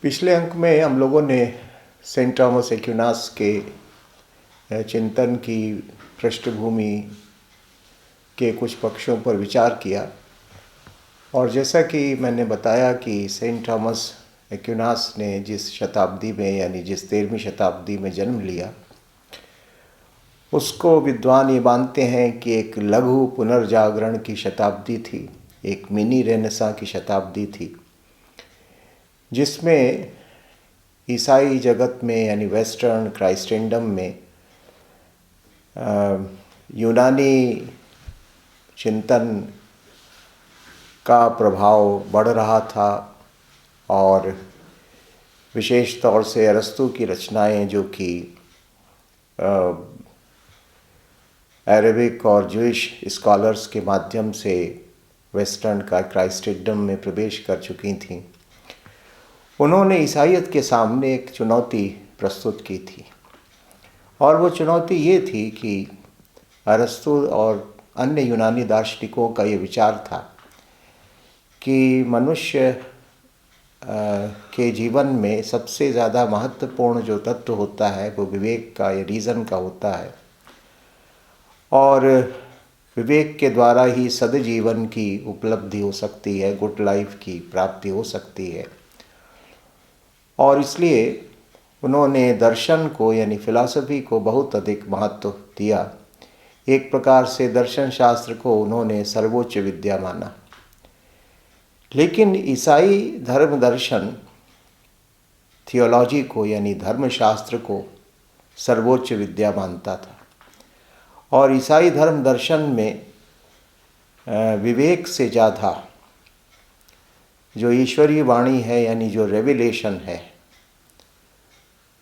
पिछले अंक में हम लोगों ने सेंट थॉमस एक्विनास के चिंतन की पृष्ठभूमि के कुछ पक्षों पर विचार किया। और जैसा कि मैंने बताया कि सेंट थॉमस एक्विनास ने जिस शताब्दी में यानी जिस 13वीं शताब्दी में जन्म लिया, उसको विद्वान ये मानते हैं कि एक लघु पुनर्जागरण की शताब्दी थी, एक मिनी रेनेसां की शताब्दी थी, जिसमें ईसाई जगत में यानी वेस्टर्न क्राइस्टेंडम में यूनानी चिंतन का प्रभाव बढ़ रहा था और विशेष तौर से अरस्तू की रचनाएं, जो कि अरेबिक और जूइश स्कॉलर्स के माध्यम से वेस्टर्न का क्राइस्टेंडम में प्रवेश कर चुकी थीं, उन्होंने ईसाईयत के सामने एक चुनौती प्रस्तुत की थी। और वो चुनौती ये थी कि अरस्तू और अन्य यूनानी दार्शनिकों का ये विचार था कि मनुष्य के जीवन में सबसे ज़्यादा महत्वपूर्ण जो तत्व होता है वो विवेक का या रीज़न का होता है, और विवेक के द्वारा ही सद्जीवन की उपलब्धि हो सकती है, गुड लाइफ की प्राप्ति हो सकती है। और इसलिए उन्होंने दर्शन को यानी फिलॉसफी को बहुत अधिक महत्व दिया। एक प्रकार से दर्शन शास्त्र को उन्होंने सर्वोच्च विद्या माना। लेकिन ईसाई धर्म दर्शन थियोलॉजी को यानी धर्मशास्त्र को सर्वोच्च विद्या मानता था, और ईसाई धर्म दर्शन में विवेक से ज़्यादा जो ईश्वरीय वाणी है यानी जो रेविलेशन है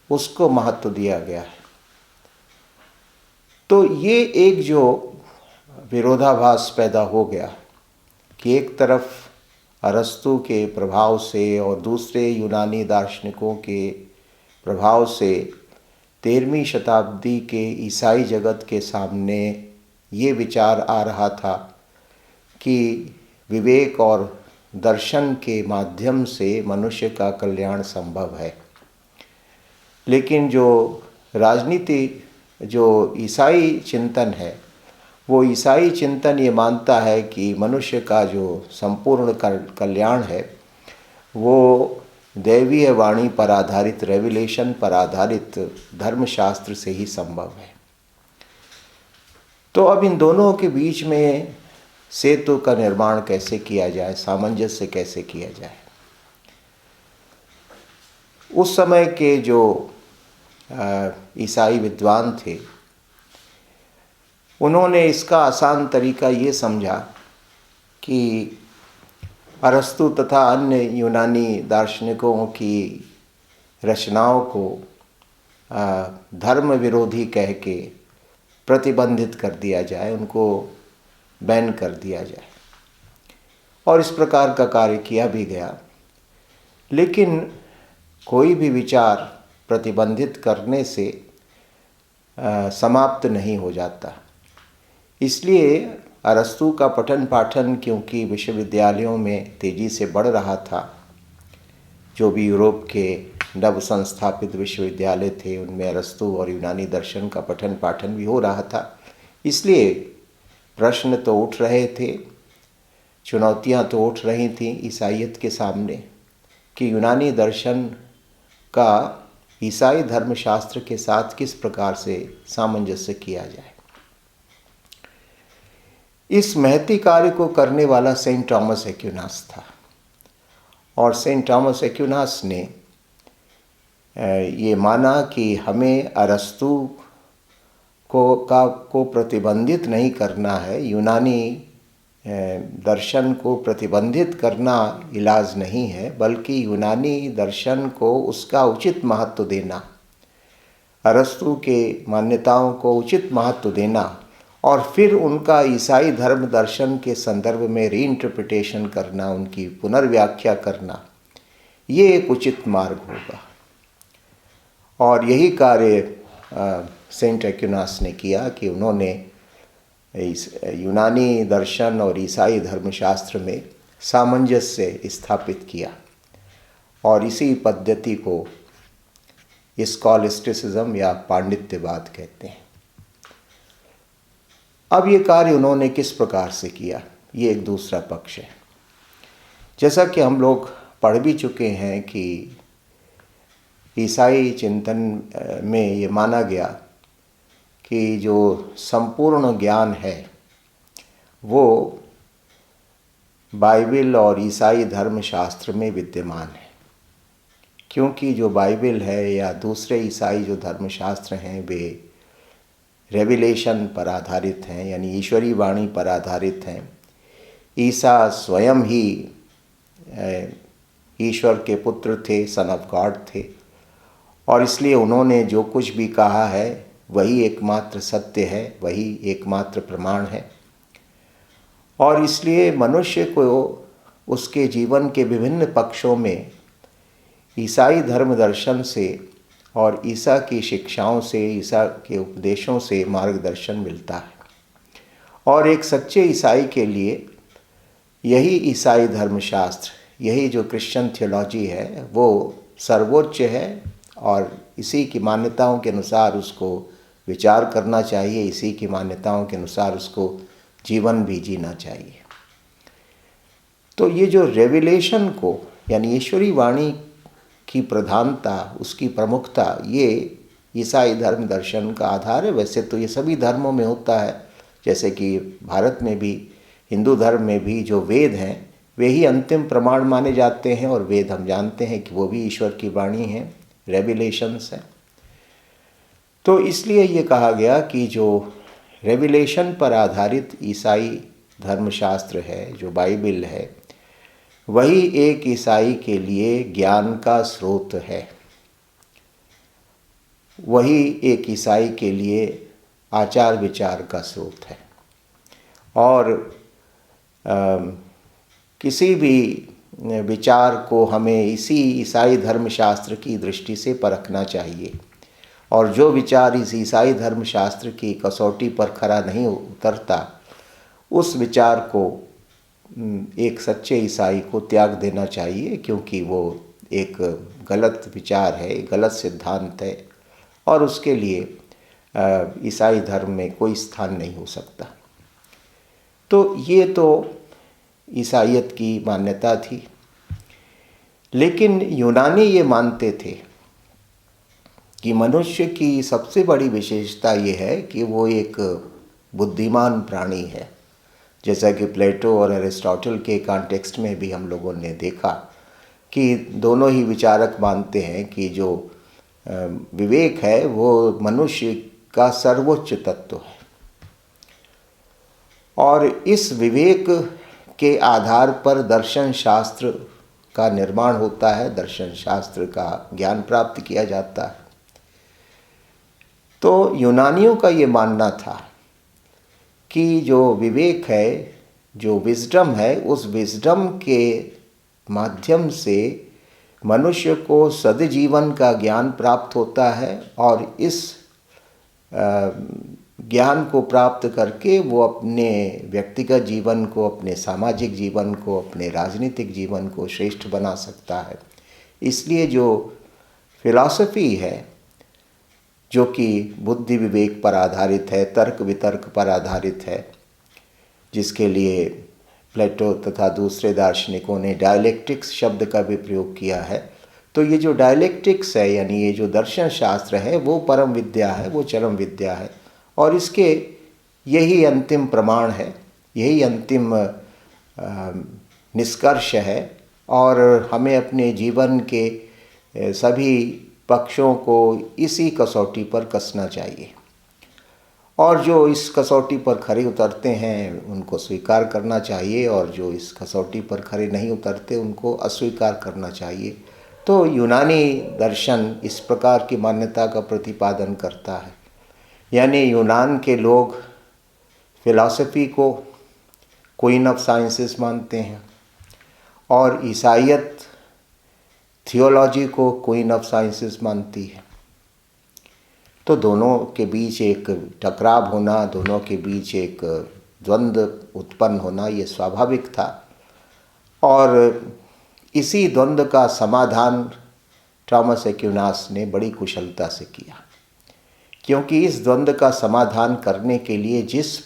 उसको महत्व दिया गया है। तो ये एक जो विरोधाभास पैदा हो गया कि एक तरफ अरस्तू के प्रभाव से और दूसरे यूनानी दार्शनिकों के प्रभाव से 13वीं शताब्दी के ईसाई जगत के सामने ये विचार आ रहा था कि विवेक और दर्शन के माध्यम से मनुष्य का कल्याण संभव है। लेकिन जो राजनीति, जो ईसाई चिंतन है, वो ईसाई चिंतन ये मानता है कि मनुष्य का जो संपूर्ण कल्याण है वो दैवीय वाणी पर आधारित, रेविलेशन पर आधारित धर्मशास्त्र से ही संभव है। तो अब इन दोनों के बीच में सेतु का निर्माण कैसे किया जाए, सामंजस्य कैसे किया जाए। उस समय के जो ईसाई विद्वान थे, उन्होंने इसका आसान तरीका ये समझा कि अरस्तू तथा अन्य यूनानी दार्शनिकों की रचनाओं को धर्म विरोधी कह के प्रतिबंधित कर दिया जाए, उनको बैन कर दिया जाए। और इस प्रकार का कार्य किया भी गया। लेकिन कोई भी विचार प्रतिबंधित करने से समाप्त नहीं हो जाता। इसलिए अरस्तू का पठन पाठन क्योंकि विश्वविद्यालयों में तेज़ी से बढ़ रहा था, जो भी यूरोप के नव संस्थापित विश्वविद्यालय थे उनमें अरस्तू और यूनानी दर्शन का पठन पाठन भी हो रहा था। इसलिए प्रश्न तो उठ रहे थे, चुनौतियां तो उठ रही थीं ईसाईयत के सामने कि यूनानी दर्शन का ईसाई धर्मशास्त्र के साथ किस प्रकार से सामंजस्य किया जाए। इस महती कार्य को करने वाला सेंट थॉमस एक्विनास था, और सेंट थॉमस एक्विनास ने ये माना कि हमें अरस्तू को प्रतिबंधित नहीं करना है, यूनानी दर्शन को प्रतिबंधित करना इलाज नहीं है, बल्कि यूनानी दर्शन को उसका उचित महत्व देना, अरस्तू के मान्यताओं को उचित महत्व देना और फिर उनका ईसाई धर्म दर्शन के संदर्भ में रीइंटरप्रिटेशन करना, उनकी पुनर्व्याख्या करना, ये एक उचित मार्ग होगा। और यही कार्य सेंट एक्विनास ने किया कि उन्होंने यूनानी दर्शन और ईसाई धर्मशास्त्र में सामंजस्य स्थापित किया। और इसी पद्धति को स्कॉलिस्टिसिज्म या पांडित्यवाद कहते हैं। अब ये कार्य उन्होंने किस प्रकार से किया, ये एक दूसरा पक्ष है। जैसा कि हम लोग पढ़ भी चुके हैं कि ईसाई चिंतन में ये माना गया कि जो संपूर्ण ज्ञान है वो बाइबल और ईसाई धर्मशास्त्र में विद्यमान है, क्योंकि जो बाइबल है या दूसरे ईसाई जो धर्मशास्त्र हैं वे रेविलेशन पर आधारित हैं, यानी ईश्वरी वाणी पर आधारित हैं। ईसा स्वयं ही ईश्वर के पुत्र थे, सन ऑफ गॉड थे, और इसलिए उन्होंने जो कुछ भी कहा है वही एकमात्र सत्य है, वही एकमात्र प्रमाण है। और इसलिए मनुष्य को उसके जीवन के विभिन्न पक्षों में ईसाई धर्म दर्शन से और ईसा की शिक्षाओं से, ईसा के उपदेशों से मार्गदर्शन मिलता है। और एक सच्चे ईसाई के लिए यही ईसाई धर्मशास्त्र, यही जो क्रिश्चियन थियोलॉजी है वो सर्वोच्च है, और इसी की मान्यताओं के अनुसार उसको विचार करना चाहिए, इसी की मान्यताओं के अनुसार उसको जीवन भी जीना चाहिए। तो ये जो रेविलेशन को, यानी ईश्वरी वाणी की प्रधानता, उसकी प्रमुखता, ये ईसाई धर्म दर्शन का आधार है। वैसे तो ये सभी धर्मों में होता है, जैसे कि भारत में भी, हिंदू धर्म में भी जो वेद हैं वे ही अंतिम प्रमाण माने जाते हैं, और वेद हम जानते हैं कि वो भी ईश्वर की वाणी है, रेविलेशंस हैं। तो इसलिए ये कहा गया कि जो रेविलेशन पर आधारित ईसाई धर्मशास्त्र है, जो बाइबल है, वही एक ईसाई के लिए ज्ञान का स्रोत है, वही एक ईसाई के लिए आचार विचार का स्रोत है। और किसी भी विचार को हमें इसी ईसाई धर्मशास्त्र की दृष्टि से परखना चाहिए, और जो विचार इस ईसाई धर्मशास्त्र की कसौटी पर खरा नहीं उतरता, उस विचार को एक सच्चे ईसाई को त्याग देना चाहिए, क्योंकि वो एक गलत विचार है, गलत सिद्धांत है, और उसके लिए ईसाई धर्म में कोई स्थान नहीं हो सकता। तो ये तो ईसाईयत की मान्यता थी। लेकिन यूनानी ये मानते थे कि मनुष्य की सबसे बड़ी विशेषता ये है कि वो एक बुद्धिमान प्राणी है। जैसा कि प्लेटो और एरिस्टोटल के कॉन्टेक्स्ट में भी हम लोगों ने देखा कि दोनों ही विचारक मानते हैं कि जो विवेक है वो मनुष्य का सर्वोच्च तत्व है, और इस विवेक के आधार पर दर्शन शास्त्र का निर्माण होता है, दर्शन शास्त्र का ज्ञान प्राप्त किया जाता है। तो यूनानियों का ये मानना था कि जो विवेक है, जो विजडम है, उस विजडम के माध्यम से मनुष्य को सद्जीवन का ज्ञान प्राप्त होता है, और इस ज्ञान को प्राप्त करके वो अपने व्यक्तिगत जीवन को, अपने सामाजिक जीवन को, अपने राजनीतिक जीवन को श्रेष्ठ बना सकता है। इसलिए जो फिलॉसफी है, जो कि बुद्धि विवेक पर आधारित है, तर्क वितर्क पर आधारित है, जिसके लिए प्लेटो तथा दूसरे दार्शनिकों ने डायलेक्टिक्स शब्द का भी प्रयोग किया है। तो ये जो डायलेक्टिक्स है, यानी ये जो दर्शन शास्त्र है, वो परम विद्या है, वो चरम विद्या है, और इसके यही अंतिम प्रमाण है, यही अंतिम निष्कर्ष है। और हमें अपने जीवन के सभी पक्षों को इसी कसौटी पर कसना चाहिए, और जो इस कसौटी पर खरे उतरते हैं उनको स्वीकार करना चाहिए, और जो इस कसौटी पर खरे नहीं उतरते उनको अस्वीकार करना चाहिए। तो यूनानी दर्शन इस प्रकार की मान्यता का प्रतिपादन करता है। यानी यूनान के लोग फिलॉसफी को क्वीन ऑफ साइंसेस मानते हैं, और ईसाईयत थियोलॉजी को क्वीन ऑफ साइंसेस मानती है। तो दोनों के बीच एक टकराव होना, दोनों के बीच एक द्वंद्व उत्पन्न होना, ये स्वाभाविक था। और इसी द्वंद्व का समाधान थॉमस एक्विनास ने बड़ी कुशलता से किया, क्योंकि इस द्वंद्व का समाधान करने के लिए जिस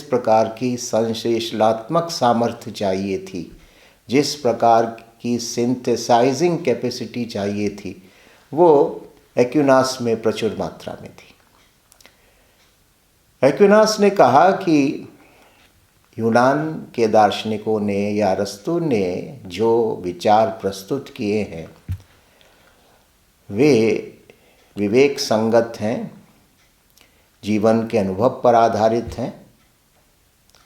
प्रकार की संश्लेषणात्मक सामर्थ्य चाहिए थी, जिस प्रकार की सिंथेसाइजिंग कैपेसिटी चाहिए थी, वो एक्विनास में प्रचुर मात्रा में थी। एक्विनास ने कहा कि यूनान के दार्शनिकों ने या अरस्तु ने जो विचार प्रस्तुत किए हैं वे विवेक संगत हैं, जीवन के अनुभव पर आधारित हैं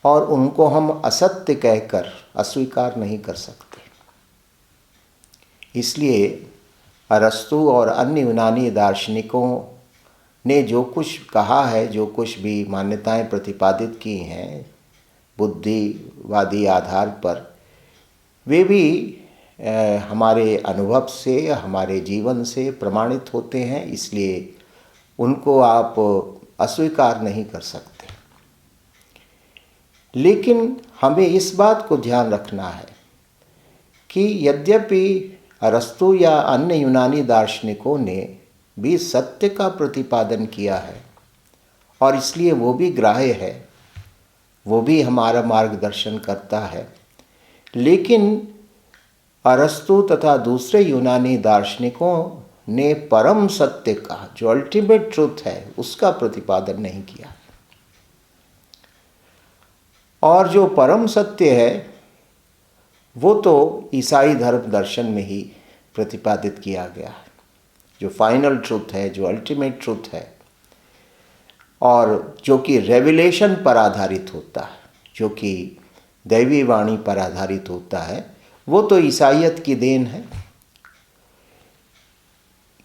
और उनको हम असत्य कहकर अस्वीकार नहीं कर सकते। इसलिए अरस्तु और अन्य यूनानी दार्शनिकों ने जो कुछ कहा है, जो कुछ भी मान्यताएं प्रतिपादित की हैं बुद्धिवादी आधार पर, वे भी हमारे अनुभव से, हमारे जीवन से प्रमाणित होते हैं, इसलिए उनको आप अस्वीकार नहीं कर सकते। लेकिन हमें इस बात को ध्यान रखना है कि यद्यपि अरस्तु या अन्य यूनानी दार्शनिकों ने भी सत्य का प्रतिपादन किया है और इसलिए वो भी ग्राह्य है, वो भी हमारा मार्गदर्शन करता है, लेकिन अरस्तु तथा दूसरे यूनानी दार्शनिकों ने परम सत्य का, जो अल्टीमेट ट्रुथ है, उसका प्रतिपादन नहीं किया। और जो परम सत्य है वो तो ईसाई धर्म दर्शन में ही प्रतिपादित किया गया है, जो फाइनल ट्रुथ है, जो अल्टीमेट ट्रुथ है और जो कि रेवलेशन पर आधारित होता है, जो कि दैवी वाणी पर आधारित होता है, वो तो ईसाइयत की देन है।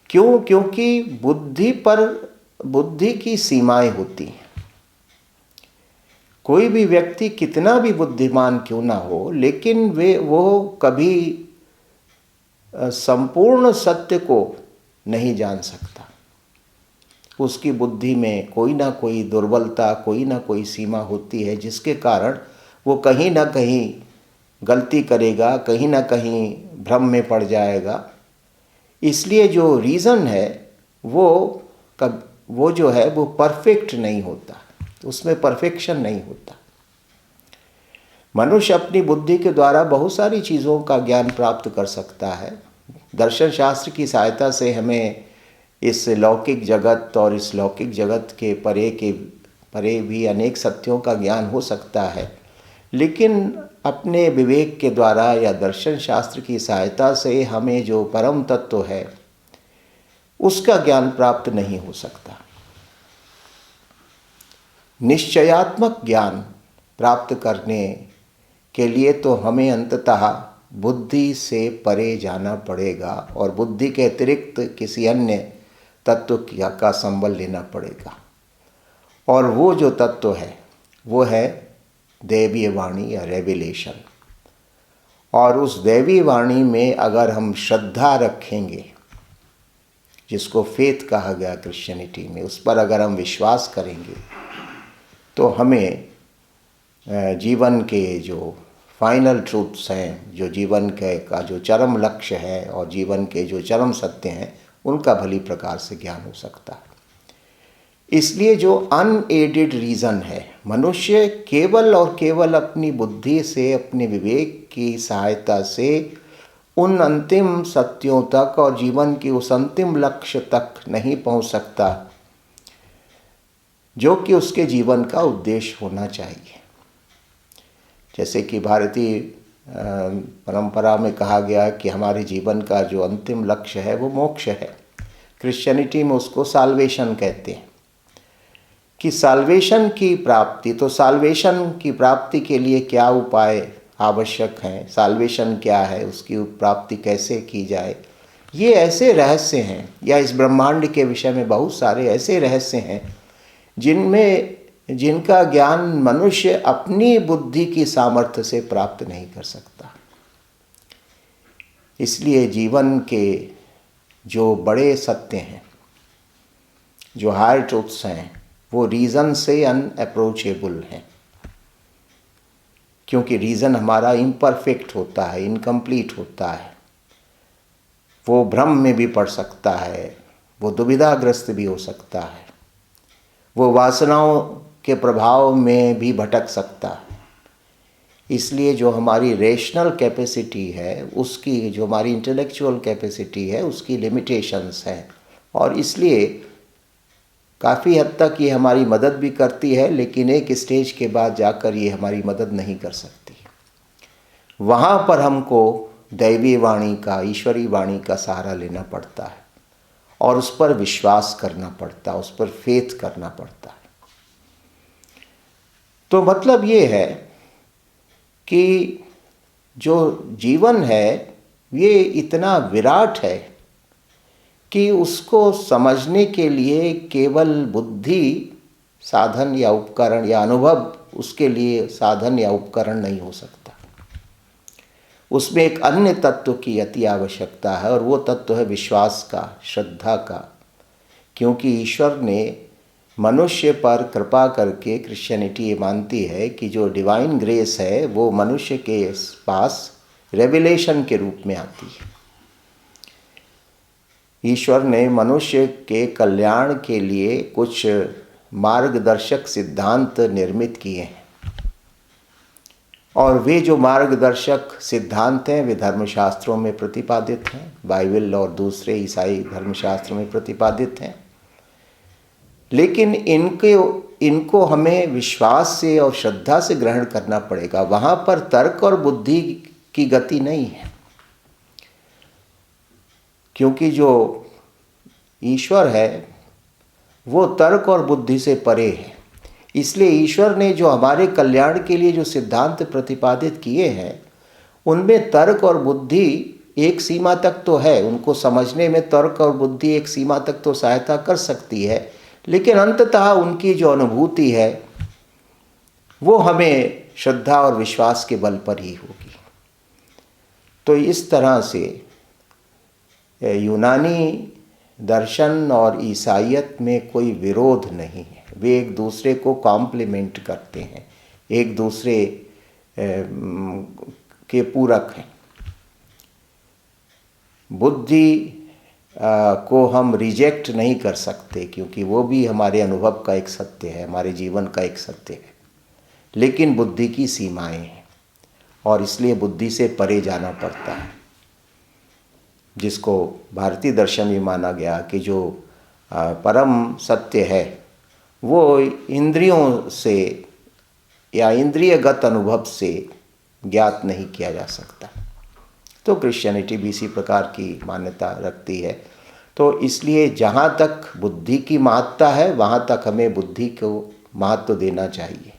क्यों? क्योंकि बुद्धि की सीमाएं होती हैं। कोई भी व्यक्ति कितना भी बुद्धिमान क्यों ना हो, लेकिन वो कभी संपूर्ण सत्य को नहीं जान सकता। उसकी बुद्धि में कोई ना कोई दुर्बलता, कोई ना कोई सीमा होती है, जिसके कारण वो कहीं ना कहीं गलती करेगा, कहीं ना कहीं भ्रम में पड़ जाएगा। इसलिए जो रीज़न है वो जो है वो परफेक्ट नहीं होता, उसमें परफेक्शन नहीं होता। मनुष्य अपनी बुद्धि के द्वारा बहुत सारी चीज़ों का ज्ञान प्राप्त कर सकता है। दर्शन शास्त्र की सहायता से हमें इस लौकिक जगत और इस लौकिक जगत के परे भी अनेक सत्यों का ज्ञान हो सकता है, लेकिन अपने विवेक के द्वारा या दर्शन शास्त्र की सहायता से हमें जो परम तत्व है उसका ज्ञान प्राप्त नहीं हो सकता। निश्चयात्मक ज्ञान प्राप्त करने के लिए तो हमें अंततः बुद्धि से परे जाना पड़ेगा और बुद्धि के अतिरिक्त किसी अन्य तत्व का संबल लेना पड़ेगा। और वो जो तत्व है वो है दैवीय वाणी या रेवलेशन। और उस दैवी वाणी में अगर हम श्रद्धा रखेंगे, जिसको फेथ कहा गया क्रिश्चियनिटी में, उस पर अगर हम विश्वास करेंगे तो हमें जीवन के जो फाइनल ट्रूथ्स हैं, जो जीवन का जो चरम लक्ष्य है और जीवन के जो चरम सत्य हैं, उनका भली प्रकार से ज्ञान हो सकता है। इसलिए जो अनएडेड रीज़न है, मनुष्य केवल और केवल अपनी बुद्धि से, अपने विवेक की सहायता से उन अंतिम सत्यों तक और जीवन की उस अंतिम लक्ष्य तक नहीं पहुंच सकता जो कि उसके जीवन का उद्देश्य होना चाहिए। जैसे कि भारतीय परंपरा में कहा गया कि हमारे जीवन का जो अंतिम लक्ष्य है वो मोक्ष है। क्रिश्चियनिटी में उसको साल्वेशन कहते हैं कि साल्वेशन की प्राप्ति, तो साल्वेशन की प्राप्ति के लिए क्या उपाय आवश्यक हैं, साल्वेशन क्या है, उसकी प्राप्ति कैसे की जाए, ये ऐसे रहस्य हैं, या इस ब्रह्मांड के विषय में बहुत सारे ऐसे रहस्य हैं जिनका ज्ञान मनुष्य अपनी बुद्धि की सामर्थ्य से प्राप्त नहीं कर सकता। इसलिए जीवन के जो बड़े सत्य हैं, जो हायर ट्रूथ्स हैं, वो रीज़न से अनअप्रोचेबल हैं, क्योंकि रीज़न हमारा इम्परफेक्ट होता है, इनकम्प्लीट होता है, वो भ्रम में भी पड़ सकता है, वो दुविधाग्रस्त भी हो सकता है, वो वासनाओं के प्रभाव में भी भटक सकता है। इसलिए जो हमारी रेशनल कैपेसिटी है, उसकी जो हमारी इंटेलेक्चुअल कैपेसिटी है, उसकी लिमिटेशंस हैं, और इसलिए काफ़ी हद तक ये हमारी मदद भी करती है, लेकिन एक स्टेज के बाद जाकर ये हमारी मदद नहीं कर सकती। वहाँ पर हमको दैवी वाणी का, ईश्वरी वाणी का सहारा लेना पड़ता है और उस पर विश्वास करना पड़ता है, उस पर फेथ करना पड़ता है। तो मतलब ये है कि जो जीवन है ये इतना विराट है कि उसको समझने के लिए केवल बुद्धि साधन या उपकरण, या अनुभव उसके लिए साधन या उपकरण नहीं हो सकता। उसमें एक अन्य तत्व की अति आवश्यकता है, और वो तत्व है विश्वास का, श्रद्धा का। क्योंकि ईश्वर ने मनुष्य पर कृपा करके, क्रिश्चियनिटी ये मानती है कि जो डिवाइन ग्रेस है वो मनुष्य के पास रेवलेशन के रूप में आती है। ईश्वर ने मनुष्य के कल्याण के लिए कुछ मार्गदर्शक सिद्धांत निर्मित किए हैं, और वे जो मार्गदर्शक सिद्धांत हैं वे धर्मशास्त्रों में प्रतिपादित हैं, बाइबल और दूसरे ईसाई धर्मशास्त्रों में प्रतिपादित हैं। लेकिन इनको हमें विश्वास से और श्रद्धा से ग्रहण करना पड़ेगा। वहाँ पर तर्क और बुद्धि की गति नहीं है, क्योंकि जो ईश्वर है वो तर्क और बुद्धि से परे है। इसलिए ईश्वर ने जो हमारे कल्याण के लिए जो सिद्धांत प्रतिपादित किए हैं, उनमें तर्क और बुद्धि एक सीमा तक तो है, उनको समझने में तर्क और बुद्धि एक सीमा तक तो सहायता कर सकती है, लेकिन अंततः उनकी जो अनुभूति है वो हमें श्रद्धा और विश्वास के बल पर ही होगी। तो इस तरह से यूनानी दर्शन और ईसाइयत में कोई विरोध नहीं है, वे एक दूसरे को कॉम्प्लीमेंट करते हैं, एक दूसरे के पूरक हैं। बुद्धि को हम रिजेक्ट नहीं कर सकते, क्योंकि वो भी हमारे अनुभव का एक सत्य है, हमारे जीवन का एक सत्य है, लेकिन बुद्धि की सीमाएं हैं, और इसलिए बुद्धि से परे जाना पड़ता है। जिसको भारतीय दर्शन में माना गया कि जो परम सत्य है वो इंद्रियों से या इंद्रियगत अनुभव से ज्ञात नहीं किया जा सकता। तो क्रिश्चियनिटी भी इसी प्रकार की मान्यता रखती है। तो इसलिए जहाँ तक बुद्धि की महत्ता है वहाँ तक हमें बुद्धि को महत्व देना चाहिए,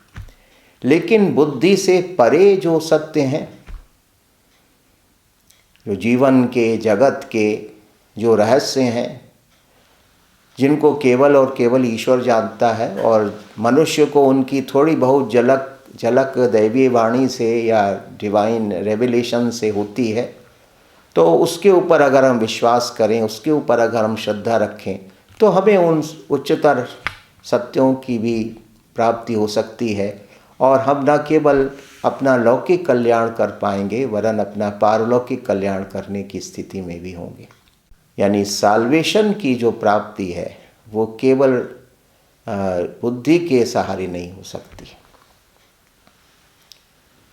लेकिन बुद्धि से परे जो सत्य हैं, जो जीवन के, जगत के जो रहस्य हैं, जिनको केवल और केवल ईश्वर जानता है, और मनुष्य को उनकी थोड़ी बहुत झलक दैवीय वाणी से या डिवाइन रेवलेशन से होती है, तो उसके ऊपर अगर हम विश्वास करें, उसके ऊपर अगर हम श्रद्धा रखें, तो हमें उन उच्चतर सत्यों की भी प्राप्ति हो सकती है, और हम न केवल अपना लौकिक कल्याण कर पाएंगे वरन अपना पारलौकिक कल्याण करने की स्थिति में भी होंगे। यानी साल्वेशन की जो प्राप्ति है वो केवल बुद्धि के सहारे नहीं हो सकती।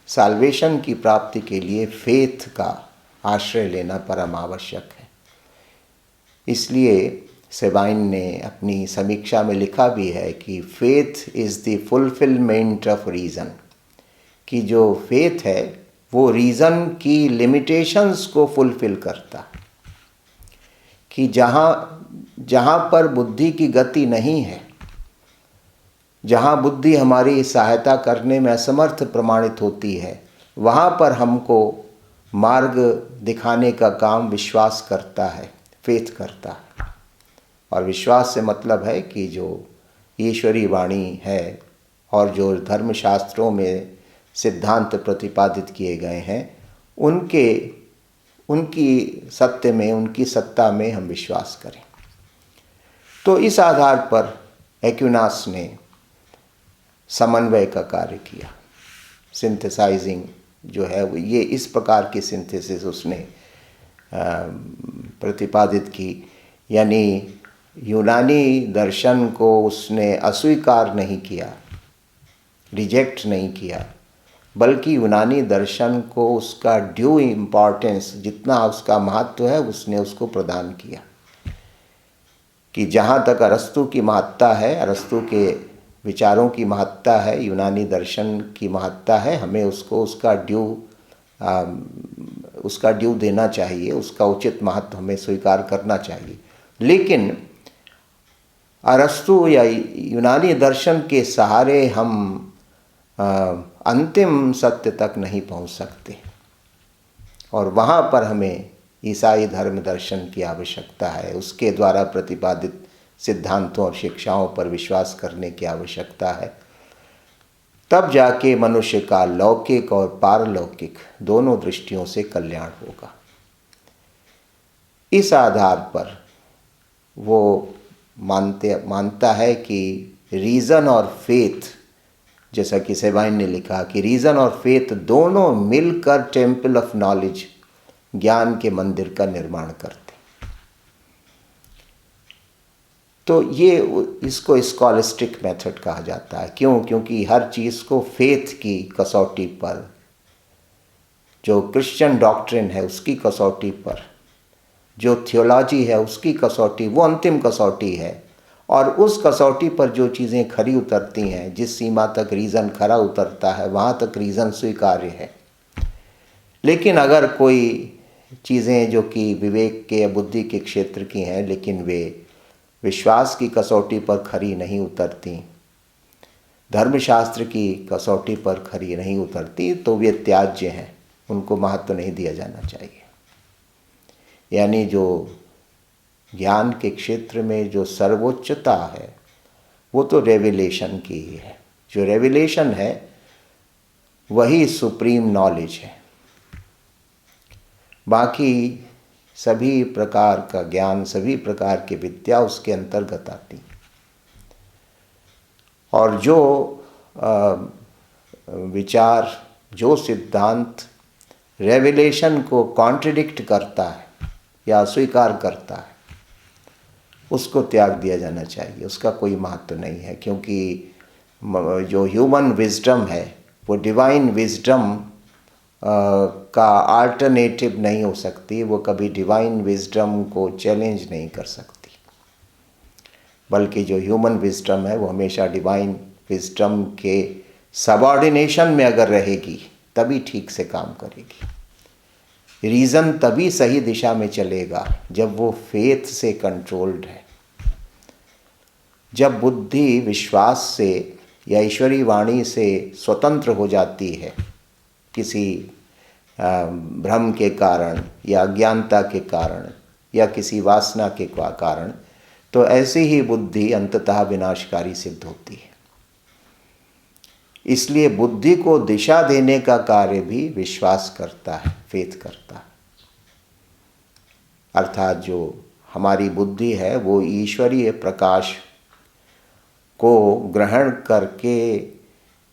साल्वेशन की प्राप्ति के लिए फेथ का आश्रय लेना परम आवश्यक है। इसलिए सेबाइन ने अपनी समीक्षा में लिखा भी है कि faith is the fulfilment of reason, कि जो फेथ है वो रीज़न की लिमिटेशंस को फुलफिल करता, कि जहाँ पर बुद्धि की गति नहीं है, जहाँ बुद्धि हमारी सहायता करने में असमर्थ प्रमाणित होती है, वहाँ पर हमको मार्ग दिखाने का काम विश्वास करता है, फेथ करता है। और विश्वास से मतलब है कि जो ईश्वरी वाणी है और जो धर्मशास्त्रों में सिद्धांत प्रतिपादित किए गए हैं, उनकी सत्य में, उनकी सत्ता में हम विश्वास करें। तो इस आधार पर एक्विनास ने समन्वय का कार्य किया। सिंथेसाइजिंग जो है वो ये इस प्रकार की सिंथेसिस उसने प्रतिपादित की। यानी यूनानी दर्शन को उसने अस्वीकार नहीं किया, रिजेक्ट नहीं किया, बल्कि यूनानी दर्शन को उसका ड्यू इम्पॉर्टेंस, जितना उसका महत्व है, उसने उसको प्रदान किया। कि जहाँ तक अरस्तु की महत्ता है, अरस्तु के विचारों की महत्ता है, यूनानी दर्शन की महत्ता है, हमें उसको उसका ड्यू देना चाहिए, उसका उचित महत्व हमें स्वीकार करना चाहिए। लेकिन अरस्तु या यूनानी दर्शन के सहारे हम अंतिम सत्य तक नहीं पहुंच सकते, और वहाँ पर हमें ईसाई धर्म दर्शन की आवश्यकता है, उसके द्वारा प्रतिपादित सिद्धांतों और शिक्षाओं पर विश्वास करने की आवश्यकता है। तब जाके मनुष्य का लौकिक और पारलौकिक दोनों दृष्टियों से कल्याण होगा। इस आधार पर वो मानता है कि रीज़न और फेथ, जैसा कि सेबाइन ने लिखा कि रीज़न और फेथ दोनों मिलकर टेम्पल ऑफ नॉलेज, ज्ञान के मंदिर का निर्माण करते। तो ये इसको स्कॉलिस्टिक मेथड कहा जाता है। क्यों? क्योंकि हर चीज़ को फेथ की कसौटी पर, जो क्रिश्चियन डॉक्ट्रिन है उसकी कसौटी पर, जो थियोलॉजी है उसकी कसौटी, वो अंतिम कसौटी है। और उस कसौटी पर जो चीज़ें खरी उतरती हैं, जिस सीमा तक रीज़न खरा उतरता है, वहाँ तक रीज़न स्वीकार्य है। लेकिन अगर कोई चीज़ें जो कि विवेक के या बुद्धि के क्षेत्र की हैं, लेकिन वे विश्वास की कसौटी पर खरी नहीं उतरती, धर्मशास्त्र की कसौटी पर खरी नहीं उतरती, तो वे त्याज्य हैं, उनको महत्व नहीं दिया जाना चाहिए। यानी जो ज्ञान के क्षेत्र में जो सर्वोच्चता है वो तो रेवलेशन की ही है। जो रेवलेशन है वही सुप्रीम नॉलेज है। बाकी सभी प्रकार का ज्ञान, सभी प्रकार की विद्या उसके अंतर्गत आती। और जो विचार, जो सिद्धांत रेवलेशन को कॉन्ट्रडिक्ट करता है या अस्वीकार करता है, उसको त्याग दिया जाना चाहिए, उसका कोई महत्व नहीं है। क्योंकि जो ह्यूमन विजडम है वो डिवाइन विजडम का अल्टरनेटिव नहीं हो सकती, वो कभी डिवाइन विजडम को चैलेंज नहीं कर सकती, बल्कि जो ह्यूमन विजडम है वो हमेशा डिवाइन विजडम के सबऑर्डिनेशन में अगर रहेगी तभी ठीक से काम करेगी। रीज़न तभी सही दिशा में चलेगा जब वो फेथ से कंट्रोल्ड है, जब बुद्धि विश्वास से या ईश्वरी वाणी से स्वतंत्र हो जाती है किसी भ्रम के कारण या अज्ञानता के कारण या किसी वासना के कारण, तो ऐसी ही बुद्धि अंततः विनाशकारी सिद्ध होती है। इसलिए बुद्धि को दिशा देने का कार्य भी विश्वास करता है, फेथ करता है। अर्थात जो हमारी बुद्धि है वो ईश्वरीय प्रकाश को ग्रहण करके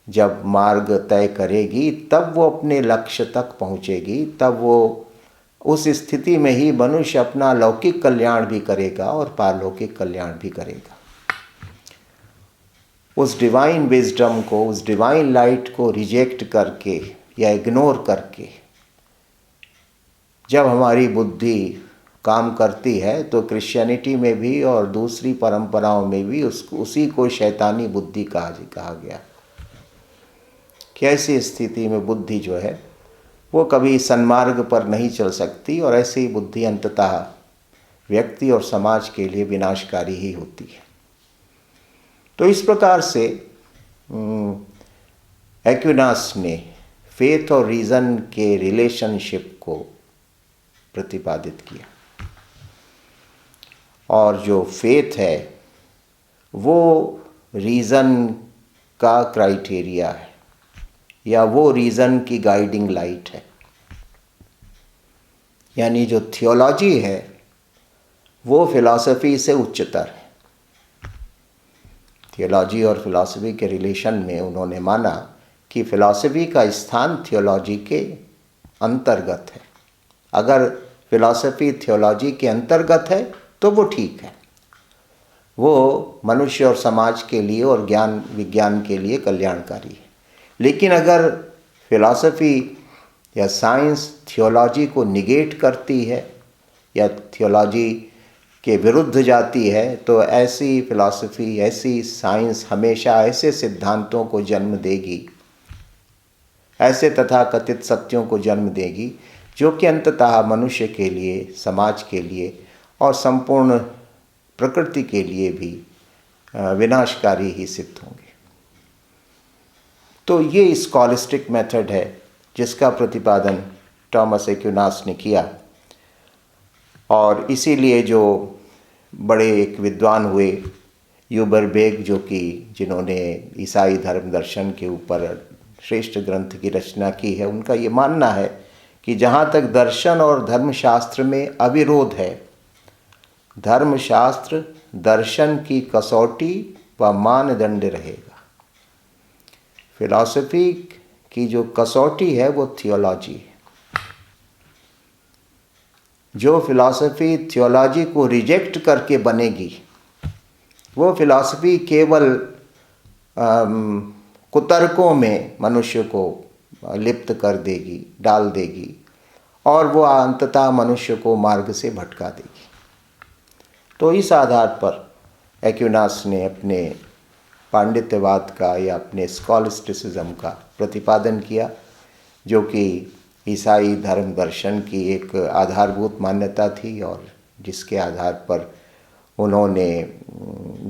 जब मार्ग तय करेगी, तब वो अपने लक्ष्य तक पहुँचेगी। तब वो उस स्थिति में ही मनुष्य अपना लौकिक कल्याण भी करेगा और पारलौकिक कल्याण भी करेगा। उस डिवाइन विजडम को, उस डिवाइन लाइट को रिजेक्ट करके या इग्नोर करके जब हमारी बुद्धि काम करती है, तो क्रिश्चियनिटी में भी और दूसरी परंपराओं में भी उसी को शैतानी बुद्धि कहा गया। कि ऐसी स्थिति में बुद्धि जो है वो कभी सन्मार्ग पर नहीं चल सकती, और ऐसी बुद्धि अंततः व्यक्ति और समाज के लिए विनाशकारी ही होती है। तो इस प्रकार से एक्विनास ने फेथ और रीज़न के रिलेशनशिप को प्रतिपादित किया, और जो फेथ है वो रीज़न का क्राइटेरिया है या वो रीज़न की गाइडिंग लाइट है। यानी जो थियोलॉजी है वो फिलॉसफी से उच्चतर है। थियोलॉजी और फिलॉसफी के रिलेशन में उन्होंने माना कि फिलॉसफी का स्थान थियोलॉजी के अंतर्गत है। अगर फिलॉसफी थियोलॉजी के अंतर्गत है तो वो ठीक है, वो मनुष्य और समाज के लिए और ज्ञान विज्ञान के लिए कल्याणकारी है। लेकिन अगर फिलॉसफी या साइंस थियोलॉजी को निगेट करती है या थियोलॉजी के विरुद्ध जाती है, तो ऐसी फिलॉसफी, ऐसी साइंस हमेशा ऐसे सिद्धांतों को जन्म देगी, ऐसे तथाकथित सत्यों को जन्म देगी जो कि अंततः मनुष्य के लिए, समाज के लिए और संपूर्ण प्रकृति के लिए भी विनाशकारी ही सिद्ध होंगे। तो ये स्कॉलिस्टिक मेथड है जिसका प्रतिपादन थॉमस एक्विनास ने किया, और इसीलिए जो बड़े एक विद्वान हुए यूबरबेग, जो कि जिन्होंने ईसाई धर्म दर्शन के ऊपर श्रेष्ठ ग्रंथ की रचना की है, उनका ये मानना है कि जहाँ तक दर्शन और धर्मशास्त्र में अविरोध है, धर्मशास्त्र दर्शन की कसौटी व मानदंड रहेगा। फिलॉसफी की जो कसौटी है वो थियोलॉजी है। जो फिलॉसफी थियोलॉजी को रिजेक्ट करके बनेगी, वो फिलॉसफी केवल कुतर्कों में मनुष्य को लिप्त कर देगी, डाल देगी, और वो अंततः मनुष्य को मार्ग से भटका देगी। तो इस आधार पर एक्विनास ने अपने पांडित्यवाद का या अपने स्कॉलिस्टिसिज्म का प्रतिपादन किया, जो कि ईसाई धर्म दर्शन की एक आधारभूत मान्यता थी, और जिसके आधार पर उन्होंने,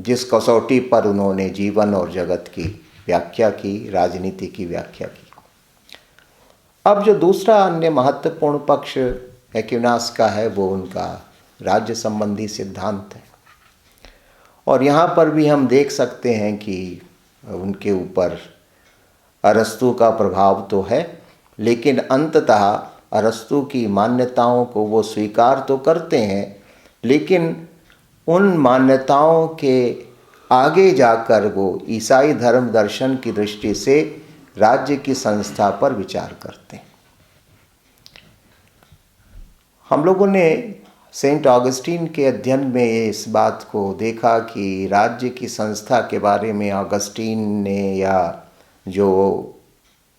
जिस कसौटी पर उन्होंने जीवन और जगत की व्याख्या की, राजनीति की व्याख्या की। अब जो दूसरा अन्य महत्वपूर्ण पक्ष एक्विनास का है वो उनका राज्य संबंधी सिद्धांत है, और यहाँ पर भी हम देख सकते हैं कि उनके ऊपर अरस्तु का प्रभाव तो है, लेकिन अंततः अरस्तु की मान्यताओं को वो स्वीकार तो करते हैं, लेकिन उन मान्यताओं के आगे जाकर वो ईसाई धर्म दर्शन की दृष्टि से राज्य की संस्था पर विचार करते हैं। हम लोगों ने सेंट ऑगस्टीन के अध्ययन में इस बात को देखा कि राज्य की संस्था के बारे में ऑगस्टीन ने, या जो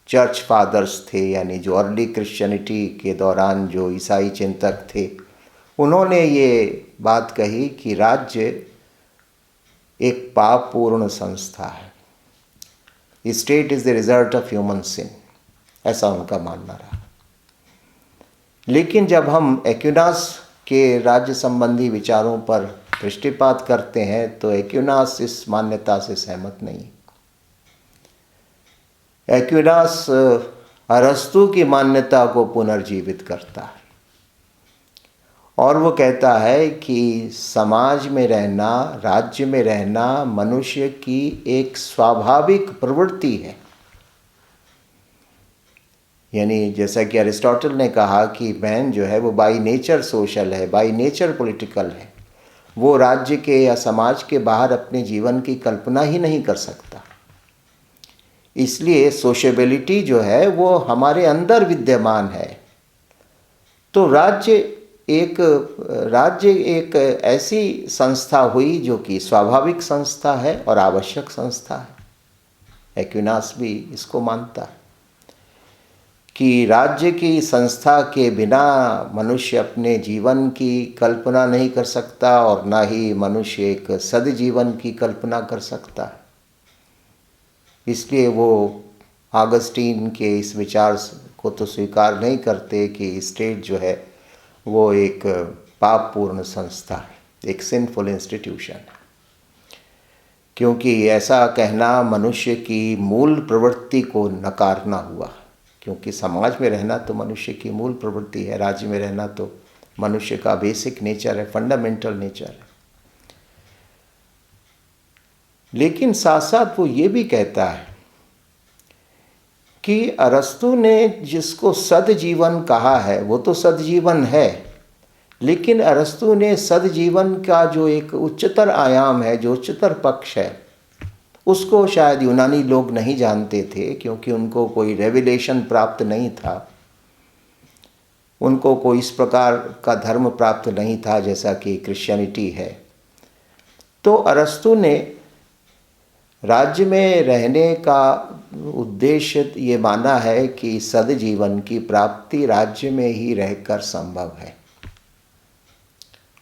चर्च फादर्स थे, यानी जो अर्ली क्रिश्चियनिटी के दौरान जो ईसाई चिंतक थे, उन्होंने ये बात कही कि राज्य एक पापपूर्ण संस्था है। State is the result of human sin, ऐसा उनका मानना रहा। लेकिन जब हम एक्विनास के राज्य संबंधी विचारों पर दृष्टिपात करते हैं तो एक्विनास इस मान्यता से सहमत नहीं। एक्विनास अरस्तु की मान्यता को पुनर्जीवित करता है, और वो कहता है कि समाज में रहना, राज्य में रहना मनुष्य की एक स्वाभाविक प्रवृत्ति है। यानी जैसा कि अरिस्टोटल ने कहा कि मैन जो है वो बाय नेचर सोशल है, बाय नेचर पॉलिटिकल है। वो राज्य के या समाज के बाहर अपने जीवन की कल्पना ही नहीं कर सकता। इसलिए सोशेबिलिटी जो है वो हमारे अंदर विद्यमान है। तो राज्य एक ऐसी संस्था हुई जो कि स्वाभाविक संस्था है और आवश्यक संस्था है। एक्विनास भी इसको मानता है कि राज्य की संस्था के बिना मनुष्य अपने जीवन की कल्पना नहीं कर सकता, और ना ही मनुष्य एक सद्जीवन की कल्पना कर सकता है। इसलिए वो ऑगस्टीन के इस विचार को तो स्वीकार नहीं करते कि स्टेट जो है वो एक पापपूर्ण संस्था है, एक सिंफुल इंस्टीट्यूशन है, क्योंकि ऐसा कहना मनुष्य की मूल प्रवृत्ति को नकारना हुआ। क्योंकि समाज में रहना तो मनुष्य की मूल प्रवृत्ति है, राज्य में रहना तो मनुष्य का बेसिक नेचर है, फंडामेंटल नेचर है। लेकिन साथ साथ वो ये भी कहता है कि अरस्तु ने जिसको सद्जीवन कहा है वो तो सद्जीवन है, लेकिन अरस्तु ने सद्जीवन का जो एक उच्चतर आयाम है, जो उच्चतर पक्ष है, उसको शायद यूनानी लोग नहीं जानते थे, क्योंकि उनको कोई रेवलेशन प्राप्त नहीं था, उनको कोई इस प्रकार का धर्म प्राप्त नहीं था जैसा कि क्रिश्चियनिटी है। तो अरस्तु ने राज्य में रहने का उद्देश्य ये माना है कि सद्जीवन की प्राप्ति राज्य में ही रहकर संभव है।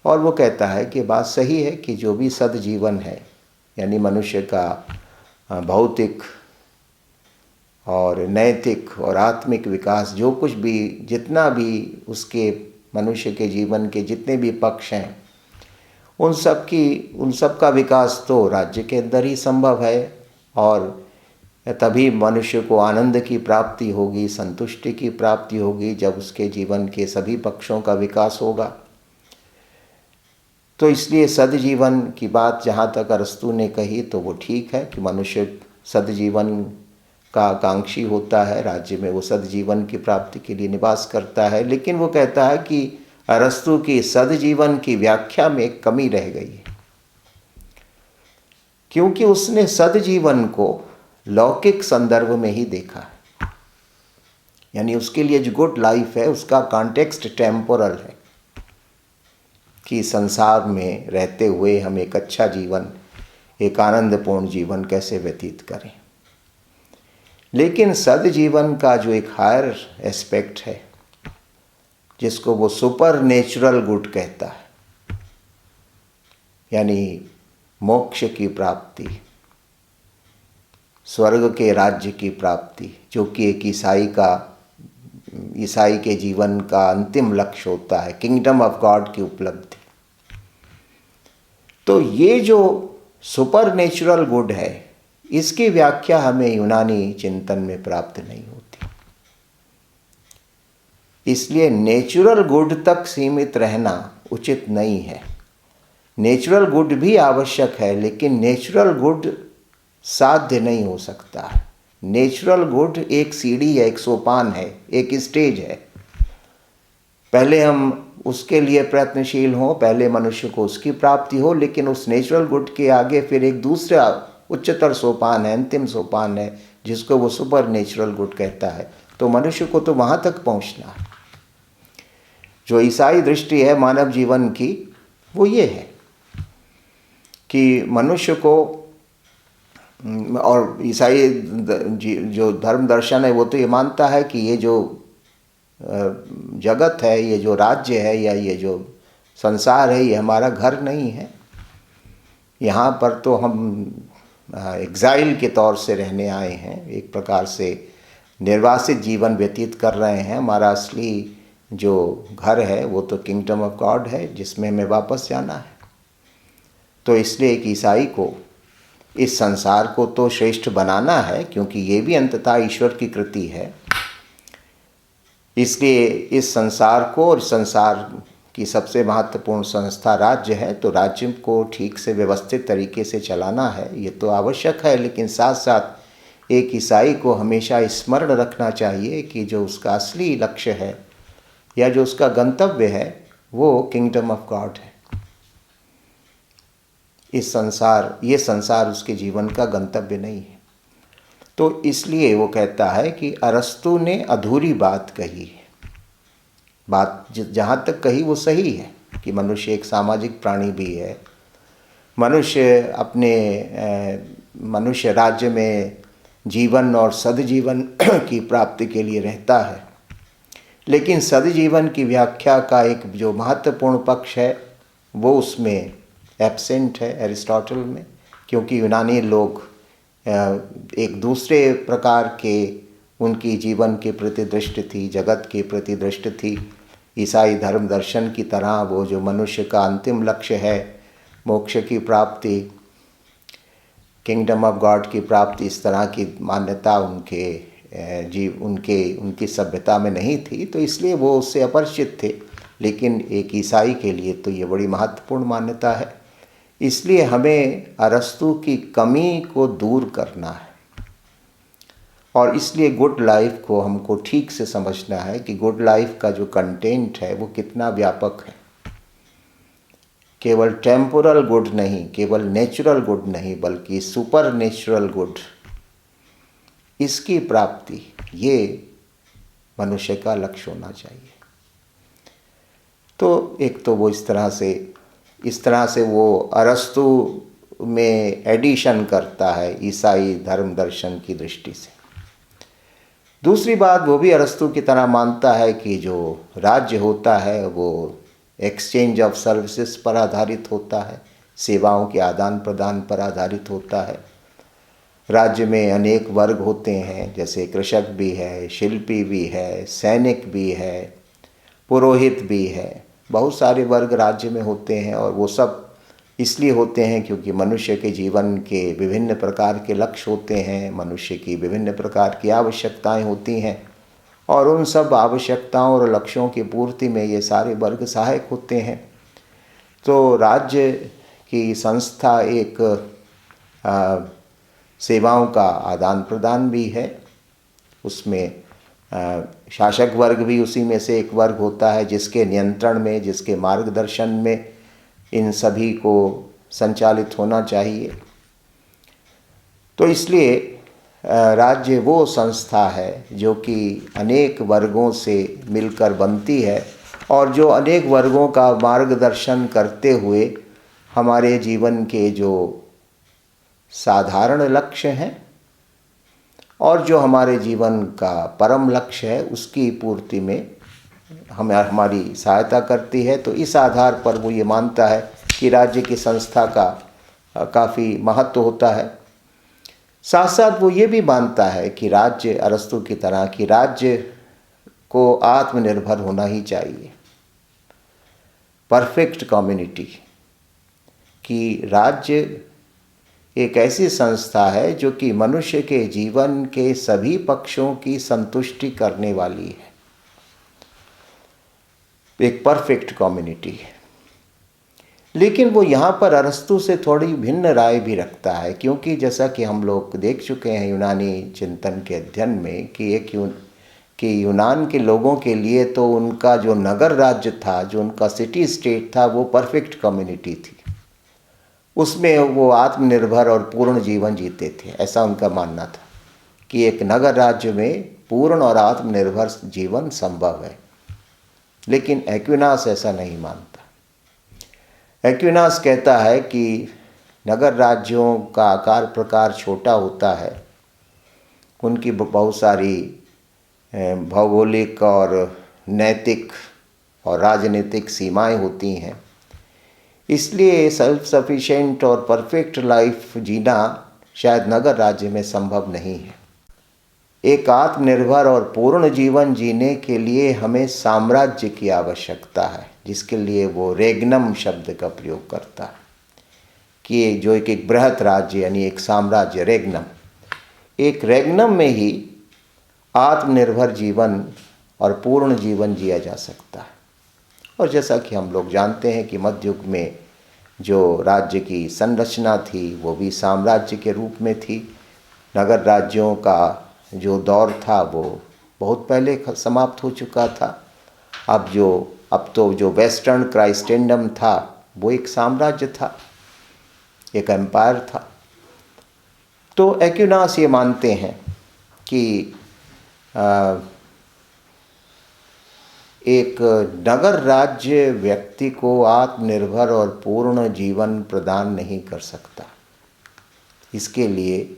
और वो कहता है कि बात सही है कि जो भी सद्जीवन है, यानी मनुष्य का भौतिक और नैतिक और आत्मिक विकास, जो कुछ भी, जितना भी उसके मनुष्य के जीवन के जितने भी पक्ष हैं, उन सब का विकास तो राज्य के अंदर ही संभव है। और तभी मनुष्य को आनंद की प्राप्ति होगी, संतुष्टि की प्राप्ति होगी, जब उसके जीवन के सभी पक्षों का विकास होगा। तो इसलिए सद्जीवन की बात जहाँ तक अरस्तु ने कही तो वो ठीक है कि मनुष्य सद्जीवन का आकांक्षी होता है, राज्य में वो सद्जीवन की प्राप्ति के लिए निवास करता है। लेकिन वो कहता है कि अरस्तु की सद्जीवन की व्याख्या में एक कमी रह गई है, क्योंकि उसने सद्जीवन को लौकिक संदर्भ में ही देखा है। यानी उसके लिए जो गुड लाइफ है उसका कॉन्टेक्स्ट टेम्पोरल है, कि संसार में रहते हुए हम एक अच्छा जीवन, एक आनंदपूर्ण जीवन कैसे व्यतीत करें। लेकिन सद्जीवन का जो एक हायर एस्पेक्ट है, जिसको वो सुपर नेचुरल गुड कहता है, यानी मोक्ष की प्राप्ति, स्वर्ग के राज्य की प्राप्ति, जो कि एक ईसाई के जीवन का अंतिम लक्ष्य होता है, किंगडम ऑफ गॉड की उपलब्धि। तो ये जो सुपर नेचुरल गुड है, इसकी व्याख्या हमें यूनानी चिंतन में प्राप्त नहीं होती। इसलिए नेचुरल गुड तक सीमित रहना उचित नहीं है। नेचुरल गुड भी आवश्यक है, लेकिन नेचुरल गुड साध्य नहीं हो सकता। नेचुरल गुड एक सीढ़ी है, एक सोपान है, एक स्टेज है। पहले हम उसके लिए प्रयत्नशील हों, पहले मनुष्य को उसकी प्राप्ति हो, लेकिन उस नेचुरल गुड के आगे फिर एक दूसरा उच्चतर सोपान है, अंतिम सोपान है, जिसको वो सुपर नेचुरल गुड कहता है। तो मनुष्य को तो वहाँ तक पहुँचना है। जो ईसाई दृष्टि है मानव जीवन की, वो ये है कि मनुष्य को, और ईसाई जो धर्म दर्शन है वो तो ये मानता है कि ये जो जगत है, ये जो राज्य है, या ये जो संसार है, ये हमारा घर नहीं है। यहाँ पर तो हम एग्जाइल के तौर से रहने आए हैं, एक प्रकार से निर्वासित जीवन व्यतीत कर रहे हैं। हमारा असली जो घर है वो तो किंगडम ऑफ गॉड है, जिसमें हमें वापस जाना है। तो इसलिए एक ईसाई को इस संसार को तो श्रेष्ठ बनाना है, क्योंकि ये भी अंततः ईश्वर की कृति है। इसलिए इस संसार को, और संसार की सबसे महत्वपूर्ण संस्था राज्य है, तो राज्य को ठीक से व्यवस्थित तरीके से चलाना है, ये तो आवश्यक है। लेकिन साथ साथ एक ईसाई को हमेशा स्मरण रखना चाहिए कि जो उसका असली लक्ष्य है या जो उसका गंतव्य है वो किंगडम ऑफ गॉड है। ये संसार उसके जीवन का गंतव्य नहीं है। तो इसलिए वो कहता है कि अरस्तु ने अधूरी बात कही है। बात जहाँ तक कही वो सही है कि मनुष्य एक सामाजिक प्राणी भी है। मनुष्य राज्य में जीवन और सद्जीवन की प्राप्ति के लिए रहता है, लेकिन सद्जीवन की व्याख्या का एक जो महत्वपूर्ण पक्ष है वो उसमें एब्सेंट है एरिस्टोटल में, क्योंकि यूनानी लोग एक दूसरे प्रकार के उनकी जीवन के प्रति दृष्टि थी, जगत के प्रति दृष्टि थी। ईसाई धर्म दर्शन की तरह वो जो मनुष्य का अंतिम लक्ष्य है, मोक्ष की प्राप्ति, किंगडम ऑफ गॉड की प्राप्ति, इस तरह की मान्यता उनकी सभ्यता में नहीं थी, तो इसलिए वो उससे अपरिचित थे। लेकिन एक ईसाई के लिए तो ये बड़ी महत्वपूर्ण मान्यता है। इसलिए हमें अरस्तु की कमी को दूर करना है, और इसलिए गुड लाइफ को हमको ठीक से समझना है कि गुड लाइफ का जो कंटेंट है वो कितना व्यापक है, केवल टेम्पोरल गुड नहीं, केवल नेचुरल गुड नहीं, बल्कि सुपर नेचुरल गुड, इसकी प्राप्ति, ये मनुष्य का लक्ष्य होना चाहिए। तो एक तो वो इस तरह से वो अरस्तु में एडिशन करता है ईसाई धर्म दर्शन की दृष्टि से। दूसरी बात, वो भी अरस्तु की तरह मानता है कि जो राज्य होता है वो एक्सचेंज ऑफ सर्विसेज पर आधारित होता है, सेवाओं के आदान प्रदान पर आधारित होता है। राज्य में अनेक वर्ग होते हैं, जैसे कृषक भी है, शिल्पी भी है, सैनिक भी है, पुरोहित भी है, बहुत सारे वर्ग राज्य में होते हैं। और वो सब इसलिए होते हैं क्योंकि मनुष्य के जीवन के विभिन्न प्रकार के लक्ष्य होते हैं, मनुष्य की विभिन्न प्रकार की आवश्यकताएं होती हैं, और उन सब आवश्यकताओं और लक्ष्यों की पूर्ति में ये सारे वर्ग सहायक होते हैं। तो राज्य की संस्था एक सेवाओं का आदान प्रदान भी है। उसमें शासक वर्ग भी उसी में से एक वर्ग होता है, जिसके नियंत्रण में, जिसके मार्गदर्शन में इन सभी को संचालित होना चाहिए। तो इसलिए राज्य वो संस्था है जो कि अनेक वर्गों से मिलकर बनती है, और जो अनेक वर्गों का मार्गदर्शन करते हुए हमारे जीवन के जो साधारण लक्ष्य हैं और जो हमारे जीवन का परम लक्ष्य है, उसकी पूर्ति में हमारी सहायता करती है। तो इस आधार पर वो ये मानता है कि राज्य की संस्था का काफ़ी महत्व होता है। साथ साथ वो ये भी मानता है कि राज्य, अरस्तु की तरह, कि राज्य को आत्मनिर्भर होना ही चाहिए, परफेक्ट कम्युनिटी, कि राज्य एक ऐसी संस्था है जो कि मनुष्य के जीवन के सभी पक्षों की संतुष्टि करने वाली है, एक परफेक्ट कम्युनिटी है। लेकिन वो यहाँ पर अरस्तु से थोड़ी भिन्न राय भी रखता है, क्योंकि जैसा कि हम लोग देख चुके हैं यूनानी चिंतन के अध्ययन में कि यूनान के लोगों के लिए तो उनका जो नगर राज्य था, जो उनका सिटी स्टेट था, वो परफेक्ट कम्युनिटी थी। उसमें वो आत्मनिर्भर और पूर्ण जीवन जीते थे। ऐसा उनका मानना था कि एक नगर राज्य में पूर्ण और आत्मनिर्भर जीवन संभव है। लेकिन एक्विनास ऐसा नहीं मानता। एक्विनास कहता है कि नगर राज्यों का आकार प्रकार छोटा होता है, उनकी बहुत सारी भौगोलिक और नैतिक और राजनीतिक सीमाएं होती हैं। इसलिए सेल्फ सफिशिएंट और परफेक्ट लाइफ जीना शायद नगर राज्य में संभव नहीं है। एक आत्मनिर्भर और पूर्ण जीवन जीने के लिए हमें साम्राज्य की आवश्यकता है, जिसके लिए वो रेग्नम शब्द का प्रयोग करता है कि जो एक बृहत राज्य यानी एक साम्राज्य, रेग्नम, एक रेग्नम में ही आत्मनिर्भर जीवन और पूर्ण जीवन जिया जा सकता है। और जैसा कि हम लोग जानते हैं कि मध्य युग में जो राज्य की संरचना थी वो भी साम्राज्य के रूप में थी। नगर राज्यों का जो दौर था वो बहुत पहले समाप्त हो चुका था। अब तो जो वेस्टर्न क्राइस्टेंडम था वो एक साम्राज्य था, एक एम्पायर था। तो एक्विनास ये मानते हैं कि एक नगर राज्य व्यक्ति को आत्मनिर्भर और पूर्ण जीवन प्रदान नहीं कर सकता, इसके लिए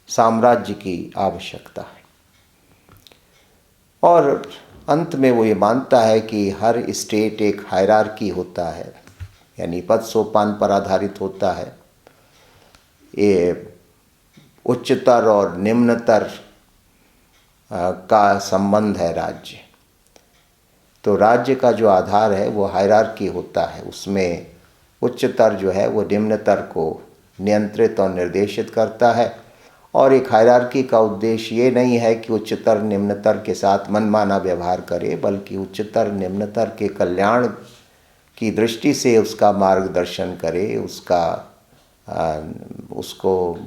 साम्राज्य की आवश्यकता है। और अंत में वो ये मानता है कि हर स्टेट एक हायरार्की होता है, यानी पद सोपान पर आधारित होता है। ये उच्चतर और निम्नतर का संबंध है राज्य। तो राज्य का जो आधार है वो हायरार्की होता है, उसमें उच्चतर जो है वो निम्नतर को नियंत्रित और निर्देशित करता है। और एक हायरार्की का उद्देश्य ये नहीं है कि उच्चतर निम्नतर के साथ मनमाना व्यवहार करे, बल्कि उच्चतर निम्नतर के कल्याण की दृष्टि से उसका मार्गदर्शन करे, उसको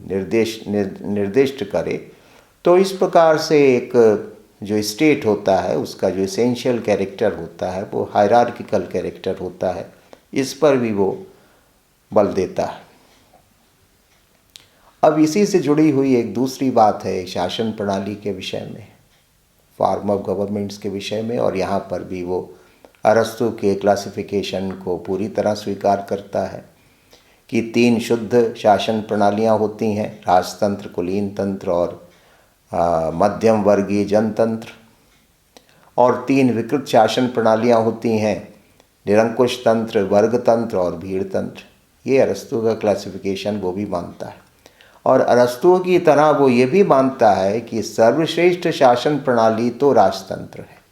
निर्दिष्ट करे। तो इस प्रकार से एक जो स्टेट होता है उसका जो एसेंशियल कैरेक्टर होता है वो हायरार्किकल कैरेक्टर होता है। इस पर भी वो बल देता है। अब इसी से जुड़ी हुई एक दूसरी बात है शासन प्रणाली के विषय में, फॉर्म ऑफ गवर्नमेंट्स के विषय में, और यहाँ पर भी वो अरस्तु के क्लासिफिकेशन को पूरी तरह स्वीकार करता है कि 3 शुद्ध शासन प्रणालियाँ होती हैं, राजतंत्र, कुलीन तंत्र और मध्यम वर्गीय जनतंत्र, और 3 विकृत शासन प्रणालियाँ होती हैं, निरंकुश तंत्र, वर्ग तंत्र और भीड़ तंत्र। ये अरस्तु का क्लासिफिकेशन वो भी मानता है, और अरस्तु की तरह वो ये भी मानता है कि सर्वश्रेष्ठ शासन प्रणाली तो राजतंत्र है,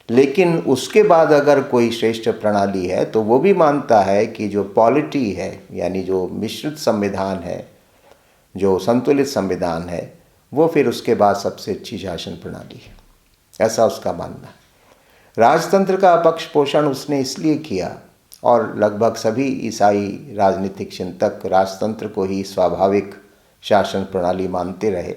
लेकिन उसके बाद अगर कोई श्रेष्ठ प्रणाली है तो वो भी मानता है कि जो पॉलिटी है, यानी जो मिश्रित संविधान है, जो संतुलित संविधान है, वो फिर उसके बाद सबसे अच्छी शासन प्रणाली है, ऐसा उसका मानना है। राजतंत्र का पक्ष पोषण उसने इसलिए किया, और लगभग सभी ईसाई राजनीतिक चिंतक राजतंत्र को ही स्वाभाविक शासन प्रणाली मानते रहे।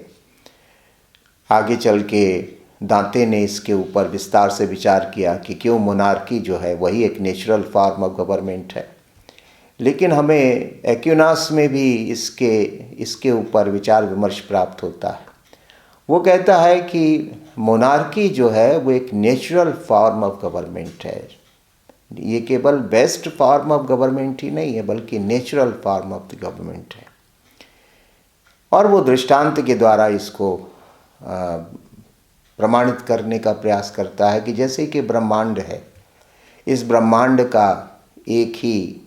आगे चल के दांते ने इसके ऊपर विस्तार से विचार किया कि क्यों मोनार्की जो है वही एक नेचुरल फॉर्म ऑफ गवर्नमेंट है, लेकिन हमें एक्विनास में भी इसके ऊपर विचार विमर्श प्राप्त होता है। वो कहता है कि मोनार्की जो है वो एक नेचुरल फॉर्म ऑफ गवर्नमेंट है, ये केवल बेस्ट फॉर्म ऑफ गवर्नमेंट ही नहीं है बल्कि natural form of the government है। और वो दृष्टांत के द्वारा इसको प्रमाणित करने का प्रयास करता है कि जैसे कि ब्रह्मांड है, इस ब्रह्मांड का एक ही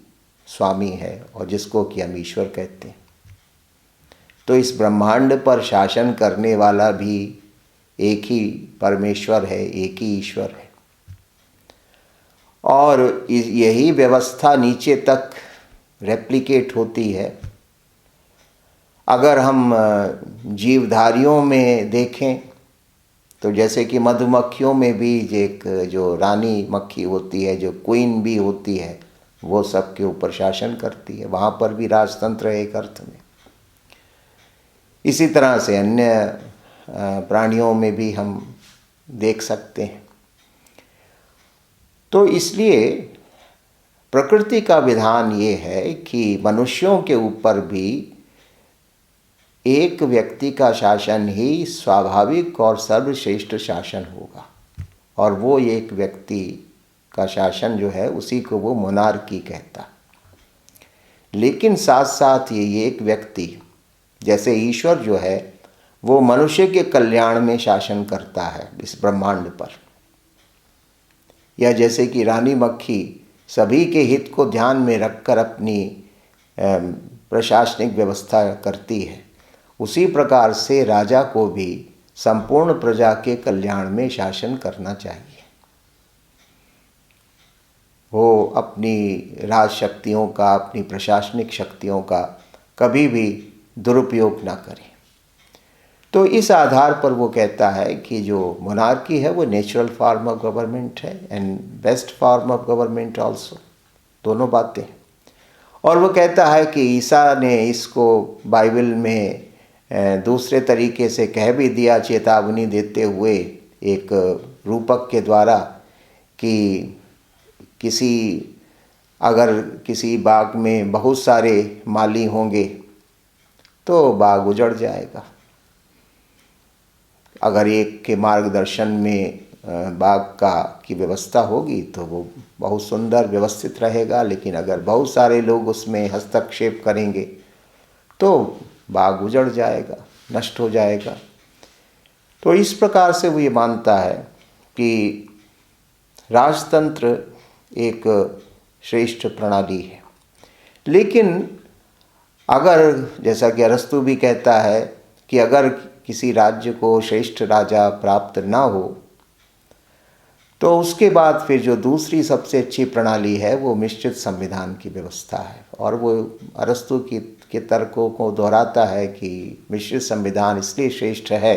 स्वामी है और जिसको कि हम ईश्वर कहते हैं, तो इस ब्रह्मांड पर शासन करने वाला भी एक ही परमेश्वर है, एक ही ईश्वर है, और यही व्यवस्था नीचे तक रेप्लिकेट होती है। अगर हम जीवधारियों में देखें तो जैसे कि मधुमक्खियों में भी एक जो रानी मक्खी होती है, जो क्वीन बी होती है, वो सबके ऊपर शासन करती है, वहाँ पर भी राजतंत्र है एक अर्थ में। इसी तरह से अन्य प्राणियों में भी हम देख सकते हैं। तो इसलिए प्रकृति का विधान ये है कि मनुष्यों के ऊपर भी एक व्यक्ति का शासन ही स्वाभाविक और सर्वश्रेष्ठ शासन होगा, और वो एक व्यक्ति का शासन जो है उसी को वो मोनार्की कहता। लेकिन साथ साथ ये एक व्यक्ति जैसे ईश्वर जो है वो मनुष्य के कल्याण में शासन करता है इस ब्रह्मांड पर, या जैसे कि रानी मक्खी सभी के हित को ध्यान में रखकर अपनी प्रशासनिक व्यवस्था करती है, उसी प्रकार से राजा को भी संपूर्ण प्रजा के कल्याण में शासन करना चाहिए। वो अपनी राज शक्तियों का, अपनी प्रशासनिक शक्तियों का कभी भी दुरुपयोग ना करे। तो इस आधार पर वो कहता है कि जो मोनार्की है वो नेचुरल फॉर्म ऑफ गवर्नमेंट है and best form of government also, दोनों बातें। और वो कहता है कि ईसा ने इसको बाइबल में दूसरे तरीके से कह भी दिया, चेतावनी देते हुए एक रूपक के द्वारा कि अगर किसी बाग में बहुत सारे माली होंगे तो बाग उजड़ जाएगा। अगर एक के मार्गदर्शन में बाग की व्यवस्था होगी तो वो बहुत सुंदर व्यवस्थित रहेगा, लेकिन अगर बहुत सारे लोग उसमें हस्तक्षेप करेंगे तो बाग उजड़ जाएगा, नष्ट हो जाएगा। तो इस प्रकार से वो ये मानता है कि राजतंत्र एक श्रेष्ठ प्रणाली है। लेकिन अगर जैसा कि अरस्तु भी कहता है कि अगर किसी राज्य को श्रेष्ठ राजा प्राप्त ना हो तो उसके बाद फिर जो दूसरी सबसे अच्छी प्रणाली है वो मिश्रित संविधान की व्यवस्था है। और वो अरस्तु के तर्कों को दोहराता है कि मिश्रित संविधान इसलिए श्रेष्ठ है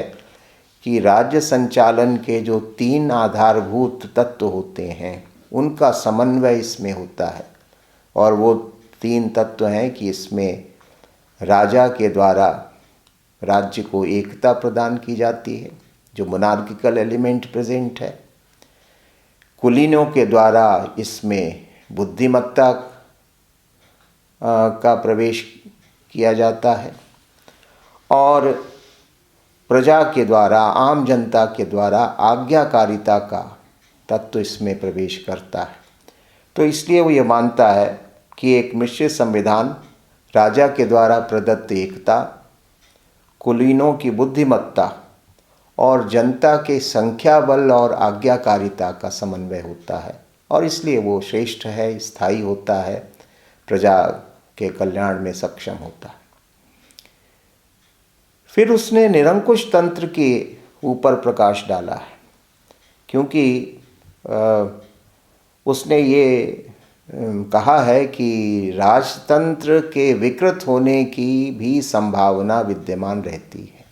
कि राज्य संचालन के जो 3 आधारभूत तत्व होते हैं उनका समन्वय इसमें होता है। और वो 3 तत्व हैं कि इसमें राजा के द्वारा राज्य को एकता प्रदान की जाती है, जो मोनार्किकल एलिमेंट प्रेजेंट है। कुलीनों के द्वारा इसमें बुद्धिमत्ता का प्रवेश किया जाता है और प्रजा के द्वारा, आम जनता के द्वारा आज्ञाकारिता का तत्व इसमें प्रवेश करता है। तो इसलिए वो ये मानता है कि एक मिश्रित संविधान, राजा के द्वारा प्रदत्त एकता, कुलीनों की बुद्धिमत्ता और जनता के संख्या बल और आज्ञाकारिता का समन्वय होता है और इसलिए वो श्रेष्ठ है, स्थायी होता है, प्रजा के कल्याण में सक्षम होता है। फिर उसने निरंकुश तंत्र के ऊपर प्रकाश डाला है, क्योंकि उसने ये कहा है कि राजतंत्र के विकृत होने की भी संभावना विद्यमान रहती है।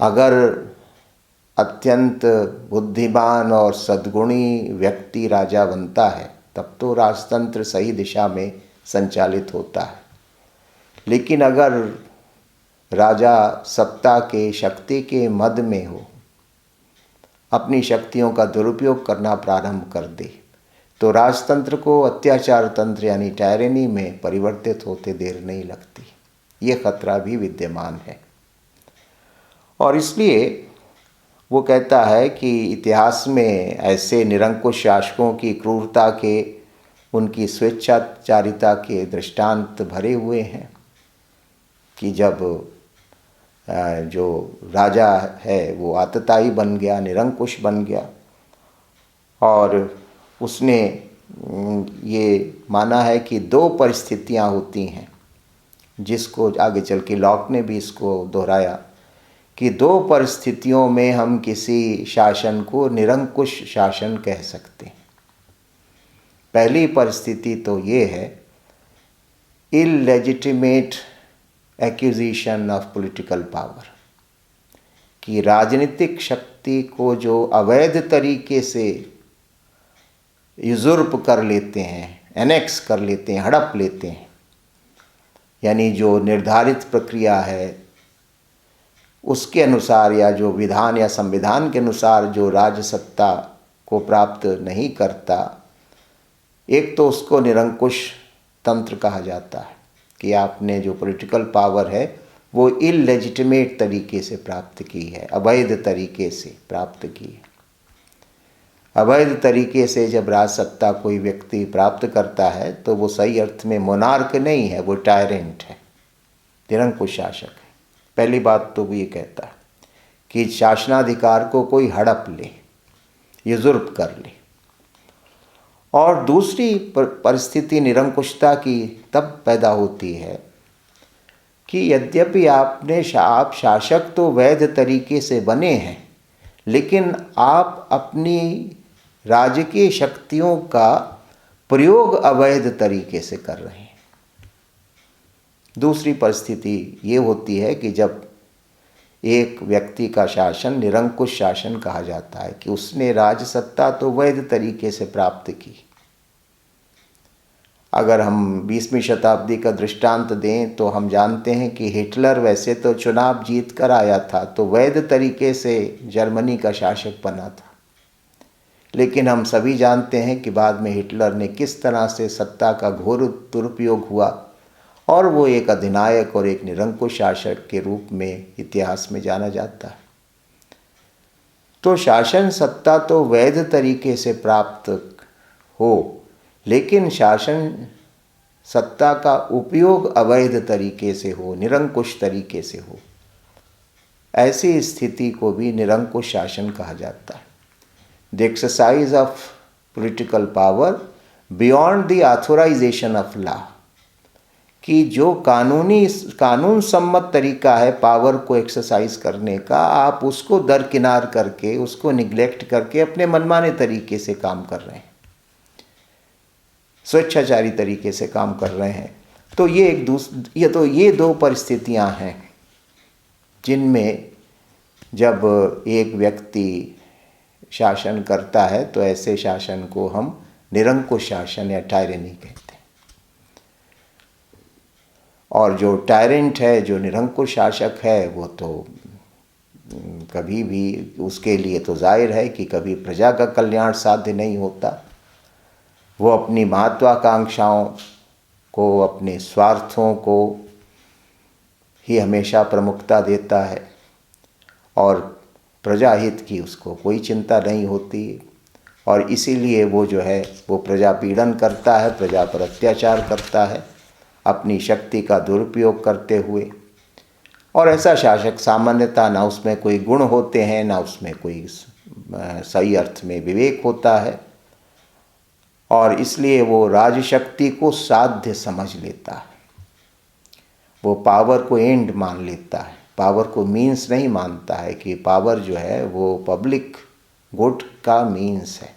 अगर अत्यंत बुद्धिमान और सद्गुणी व्यक्ति राजा बनता है तब तो राजतंत्र सही दिशा में संचालित होता है, लेकिन अगर राजा सत्ता के, शक्ति के मद में हो, अपनी शक्तियों का दुरुपयोग करना प्रारंभ कर दे, तो राजतंत्र को अत्याचार तंत्र यानी टायरेनी में परिवर्तित होते देर नहीं लगती। ये खतरा भी विद्यमान है और इसलिए वो कहता है कि इतिहास में ऐसे निरंकुश शासकों की क्रूरता के, उनकी स्वेच्छाचारिता के दृष्टांत भरे हुए हैं कि जब जो राजा है वो आतताई बन गया, निरंकुश बन गया और उसने ये माना है कि दो परिस्थितियां होती हैं, जिसको आगे चल के लॉक ने भी इसको दोहराया कि दो परिस्थितियों में हम किसी शासन को निरंकुश शासन कह सकते हैं। पहली परिस्थिति तो ये है illegitimate acquisition of political power, कि राजनीतिक शक्ति को जो अवैध तरीके से यूज़ुर्प कर लेते हैं, एनेक्स कर लेते हैं, हड़प लेते हैं, यानी जो निर्धारित प्रक्रिया है उसके अनुसार या जो विधान या संविधान के अनुसार जो राजसत्ता को प्राप्त नहीं करता, एक तो उसको निरंकुश तंत्र कहा जाता है कि आपने जो पॉलिटिकल पावर है वो इललेजिटिमेट तरीके से प्राप्त की है, अवैध तरीके से प्राप्त की है। अवैध तरीके से जब राजसत्ता कोई व्यक्ति प्राप्त करता है तो वो सही अर्थ में मोनार्क नहीं है, वो टायरेंट है, निरंकुश शासक है। पहली बात तो वो ये कहता है कि शासनाधिकार को कोई हड़प ले, यूज़ुर्प कर ले। और दूसरी परिस्थिति निरंकुशता की तब पैदा होती है कि यद्यपि आप शासक तो वैध तरीके से बने हैं, लेकिन आप अपनी राजकीय शक्तियों का प्रयोग अवैध तरीके से कर रहे हैं। दूसरी परिस्थिति ये होती है कि जब एक व्यक्ति का शासन निरंकुश शासन कहा जाता है कि उसने राजसत्ता तो वैध तरीके से प्राप्त की। अगर हम 20वीं शताब्दी का दृष्टांत दें तो हम जानते हैं कि हिटलर वैसे तो चुनाव जीत कर आया था, तो वैध तरीके से जर्मनी का शासक बना था, लेकिन हम सभी जानते हैं कि बाद में हिटलर ने किस तरह से सत्ता का घोर दुरुपयोग हुआ और वो एक अधिनायक और एक निरंकुश शासक के रूप में इतिहास में जाना जाता है। तो शासन सत्ता तो वैध तरीके से प्राप्त हो, लेकिन शासन सत्ता का उपयोग अवैध तरीके से हो, निरंकुश तरीके से हो, ऐसी स्थिति को भी निरंकुश शासन कहा जाता है। The exercise of political power beyond the authorisation of law, कि जो कानून सम्मत तरीका है पावर को एक्सरसाइज करने का, आप उसको दरकिनार करके, उसको निग्लेक्ट करके अपने मनमाने तरीके से काम कर रहे हैं, स्वेच्छाचारी तरीके से काम कर रहे हैं। तो ये दो परिस्थितियां हैं जिनमें जब एक व्यक्ति शासन करता है तो ऐसे शासन को हम निरंकुश शासन या टायरेनी कहते हैं। और जो टायरेंट है, जो निरंकुश शासक है, वो तो कभी भी, उसके लिए तो जाहिर है कि कभी प्रजा का कल्याण साध्य नहीं होता वो अपनी महत्वाकांक्षाओं को, अपने स्वार्थों को ही हमेशा प्रमुखता देता है और प्रजा हित की उसको कोई चिंता नहीं होती। और इसीलिए वो जो है वो प्रजा पीड़न करता है, प्रजा पर अत्याचार करता है अपनी शक्ति का दुरुपयोग करते हुए। और ऐसा शासक सामान्यतः ना उसमें कोई गुण होते हैं, ना उसमें कोई सही अर्थ में विवेक होता है, और इसलिए वो राजशक्ति को साध्य समझ लेता है। वो पावर को एंड मान लेता है, पावर को मीन्स नहीं मानता है कि पावर जो है वो पब्लिक गुड का मीन्स है।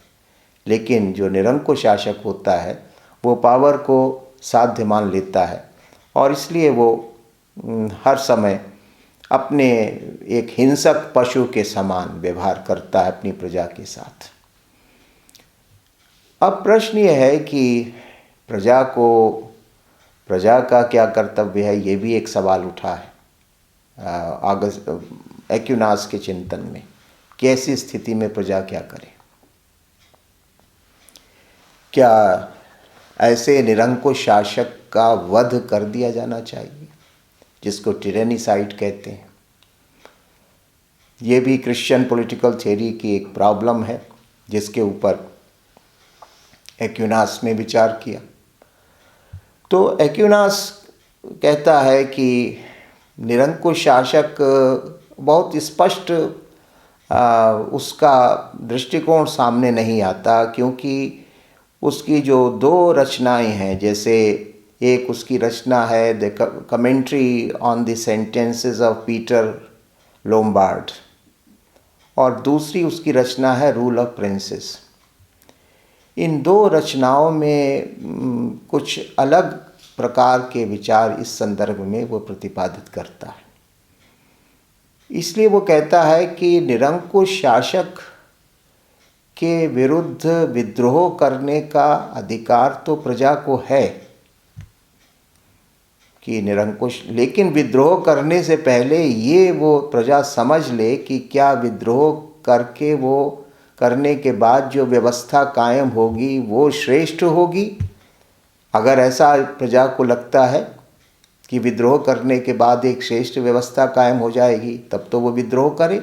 लेकिन जो निरंकुश शासक होता है वो पावर को साध्य मान लेता है, और इसलिए वो हर समय अपने एक हिंसक पशु के समान व्यवहार करता है अपनी प्रजा के साथ। अब प्रश्न ये है कि प्रजा का क्या कर्तव्य है, ये भी एक सवाल उठा है एक्विनास के चिंतन में कि ऐसी स्थिति में प्रजा क्या करे। क्या ऐसे निरंकुश शासक का वध कर दिया जाना चाहिए, जिसको टिरेनिसाइड कहते हैं? ये भी क्रिश्चियन पॉलिटिकल थ्योरी की एक प्रॉब्लम है जिसके ऊपर एक्विनास ने विचार किया। तो एक्विनास कहता है कि निरंकुश शासक बहुत स्पष्ट उसका दृष्टिकोण सामने नहीं आता, क्योंकि उसकी जो दो रचनाएं हैं, जैसे एक उसकी रचना है the commentary on the sentences of Peter Lombard, और दूसरी उसकी रचना है रूल ऑफ प्रिंसेस। इन दो रचनाओं में कुछ अलग प्रकार के विचार इस संदर्भ में वो प्रतिपादित करता है। इसलिए वो कहता है कि निरंकुश शासक के विरुद्ध विद्रोह करने का अधिकार तो प्रजा को है कि निरंकुश, लेकिन विद्रोह करने से पहले ये वो प्रजा समझ ले कि क्या विद्रोह करके वो करने के बाद जो व्यवस्था कायम होगी वो श्रेष्ठ होगी। अगर ऐसा प्रजा को लगता है कि विद्रोह करने के बाद एक श्रेष्ठ व्यवस्था कायम हो जाएगी, तब तो वो विद्रोह करे।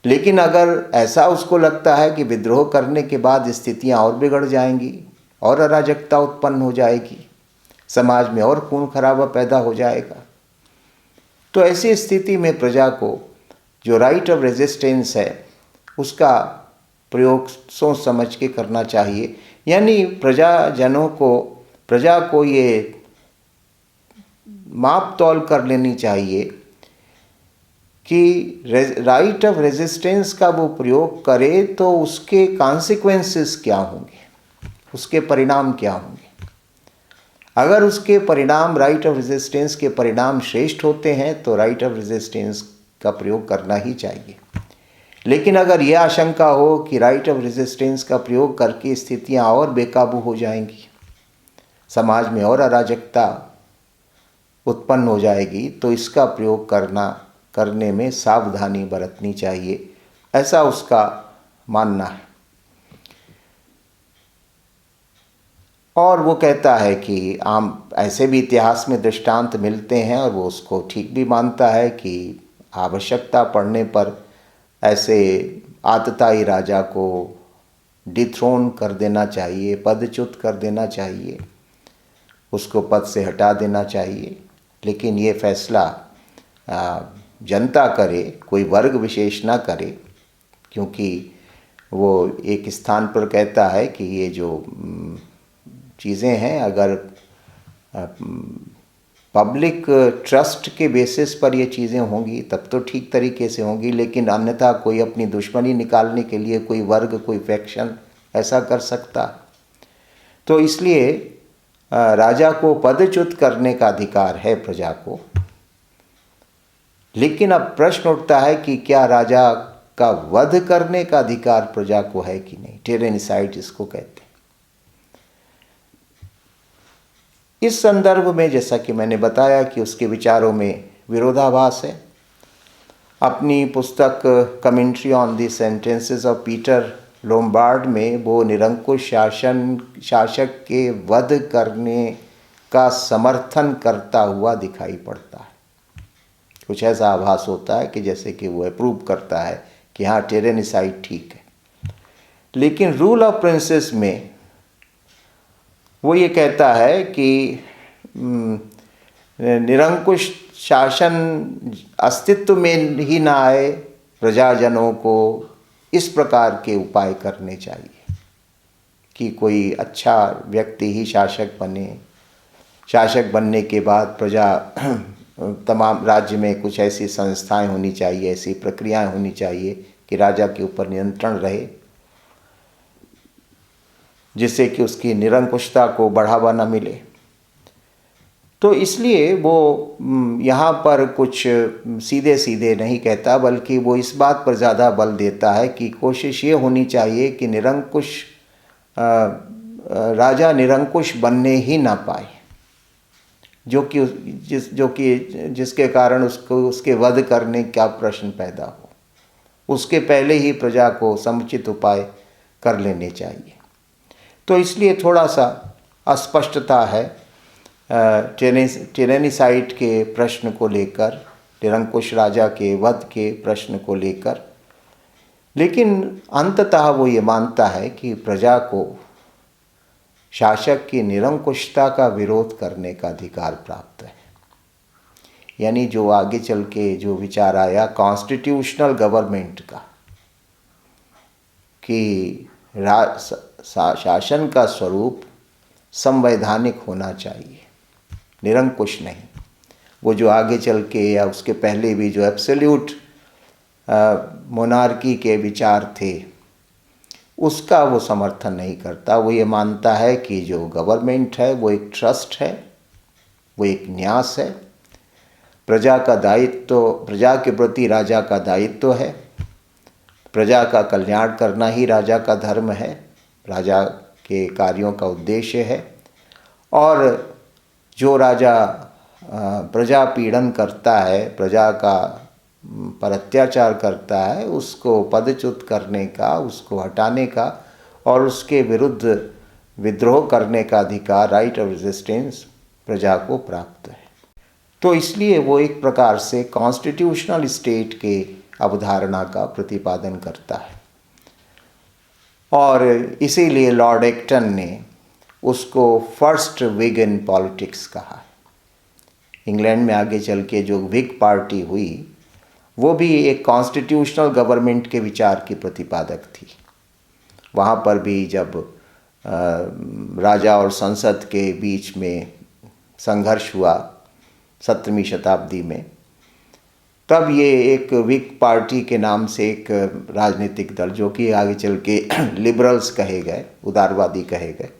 लेकिन अगर ऐसा उसको लगता है कि विद्रोह करने के बाद स्थितियां और बिगड़ जाएंगी और अराजकता उत्पन्न हो जाएगी, समाज में और खून खराबा पैदा हो जाएगा, तो ऐसी स्थिति में प्रजा को जो राइट ऑफ रेजिस्टेंस है उसका प्रयोग सोच समझ के करना चाहिए। यानी प्रजा को ये माप तौल कर लेनी चाहिए कि राइट ऑफ रेजिस्टेंस का वो प्रयोग करे तो उसके कॉन्सिक्वेंसेस क्या होंगे, उसके परिणाम क्या होंगे। अगर उसके परिणाम, राइट ऑफ रेजिस्टेंस के परिणाम श्रेष्ठ होते हैं तो राइट ऑफ रेजिस्टेंस का प्रयोग करना ही चाहिए। लेकिन अगर यह आशंका हो कि राइट ऑफ रेजिस्टेंस का प्रयोग करके स्थितियां और बेकाबू हो जाएंगी, समाज में और अराजकता उत्पन्न हो जाएगी, तो इसका प्रयोग करने में सावधानी बरतनी चाहिए, ऐसा उसका मानना है। और वो कहता है कि आम ऐसे भी इतिहास में दृष्टांत मिलते हैं, और वो उसको ठीक भी मानता है कि आवश्यकता पड़ने पर ऐसे आतताई राजा को डिथ्रोन कर देना चाहिए, पदच्युत कर देना चाहिए, उसको पद से हटा देना चाहिए। लेकिन ये फैसला जनता करे, कोई वर्ग विशेष ना करे, क्योंकि वो एक स्थान पर कहता है कि ये जो चीज़ें हैं, अगर पब्लिक ट्रस्ट के बेसिस पर ये चीज़ें होंगी तब तो ठीक तरीके से होंगी, लेकिन अन्यथा कोई अपनी दुश्मनी निकालने के लिए कोई वर्ग, कोई फैक्शन ऐसा कर सकता। तो इसलिए राजा को पदच्युत करने का अधिकार है प्रजा को। लेकिन अब प्रश्न उठता है कि क्या राजा का वध करने का अधिकार प्रजा को है कि नहीं। टिरेनिसाइड इसको कहते हैं। इस संदर्भ में जैसा कि मैंने बताया कि उसके विचारों में विरोधाभास है। अपनी पुस्तक commentary on the sentences of Peter Lombard में वो निरंकुश शासक के वध करने का समर्थन करता हुआ दिखाई पड़ता है। कुछ ऐसा आभास होता है कि जैसे कि वो अप्रूव करता है कि हाँ, टिरेनिसाइड ठीक है। लेकिन रूल ऑफ प्रिंसेस में वो ये कहता है कि निरंकुश शासन अस्तित्व में ही ना आए, प्रजाजनों को इस प्रकार के उपाय करने चाहिए कि कोई अच्छा व्यक्ति ही शासक बने। शासक बनने के बाद प्रजा तमाम राज्य में कुछ ऐसी संस्थाएं होनी चाहिए, ऐसी प्रक्रियाएं होनी चाहिए कि राजा के ऊपर नियंत्रण रहे, जिससे कि उसकी निरंकुशता को बढ़ावा न मिले। तो इसलिए वो यहाँ पर कुछ सीधे सीधे नहीं कहता, बल्कि वो इस बात पर ज़्यादा बल देता है कि कोशिश ये होनी चाहिए कि निरंकुश राजा निरंकुश बनने ही ना पाए, जिसके कारण उसके वध करने का प्रश्न पैदा हो। उसके पहले ही प्रजा को समुचित उपाय कर लेने चाहिए। तो इसलिए थोड़ा सा अस्पष्टता है टिरेनिसाइड के प्रश्न को लेकर, निरंकुश राजा के वध के प्रश्न को लेकर। लेकिन अंततः वो ये मानता है कि प्रजा को शासक की निरंकुशता का विरोध करने का अधिकार प्राप्त है। यानी जो आगे चल के जो विचार आया कॉन्स्टिट्यूशनल गवर्नमेंट का, कि शासन का स्वरूप संवैधानिक होना चाहिए, निरंकुश नहीं। वो जो आगे चल के या उसके पहले भी जो एब्सोल्यूट मोनार्की के विचार थे, उसका वो समर्थन नहीं करता। वो ये मानता है कि जो गवर्नमेंट है वो एक ट्रस्ट है, वो एक न्यास है। प्रजा का दायित्व, प्रजा के प्रति राजा का दायित्व है। प्रजा का कल्याण करना ही राजा का धर्म है, राजा के कार्यों का उद्देश्य है। और जो राजा प्रजा पीड़न करता है, प्रजा का पर अत्याचार करता है, उसको पदच्युत करने का, उसको हटाने का और उसके विरुद्ध विद्रोह करने का अधिकार, राइट ऑफ रेजिस्टेंस, प्रजा को प्राप्त है। तो इसलिए वो एक प्रकार से कॉन्स्टिट्यूशनल स्टेट के अवधारणा का प्रतिपादन करता है। और इसीलिए लॉर्ड एक्टन ने उसको फर्स्ट विग इन पॉलिटिक्स कहा। इंग्लैंड में आगे चल के जो विग पार्टी हुई वो भी एक कॉन्स्टिट्यूशनल गवर्नमेंट के विचार की प्रतिपादक थी। वहाँ पर भी जब राजा और संसद के बीच में संघर्ष हुआ 17वीं शताब्दी में, तब ये एक विग पार्टी के नाम से एक राजनीतिक दल, जो कि आगे चल के लिबरल्स कहे गए, उदारवादी कहे गए,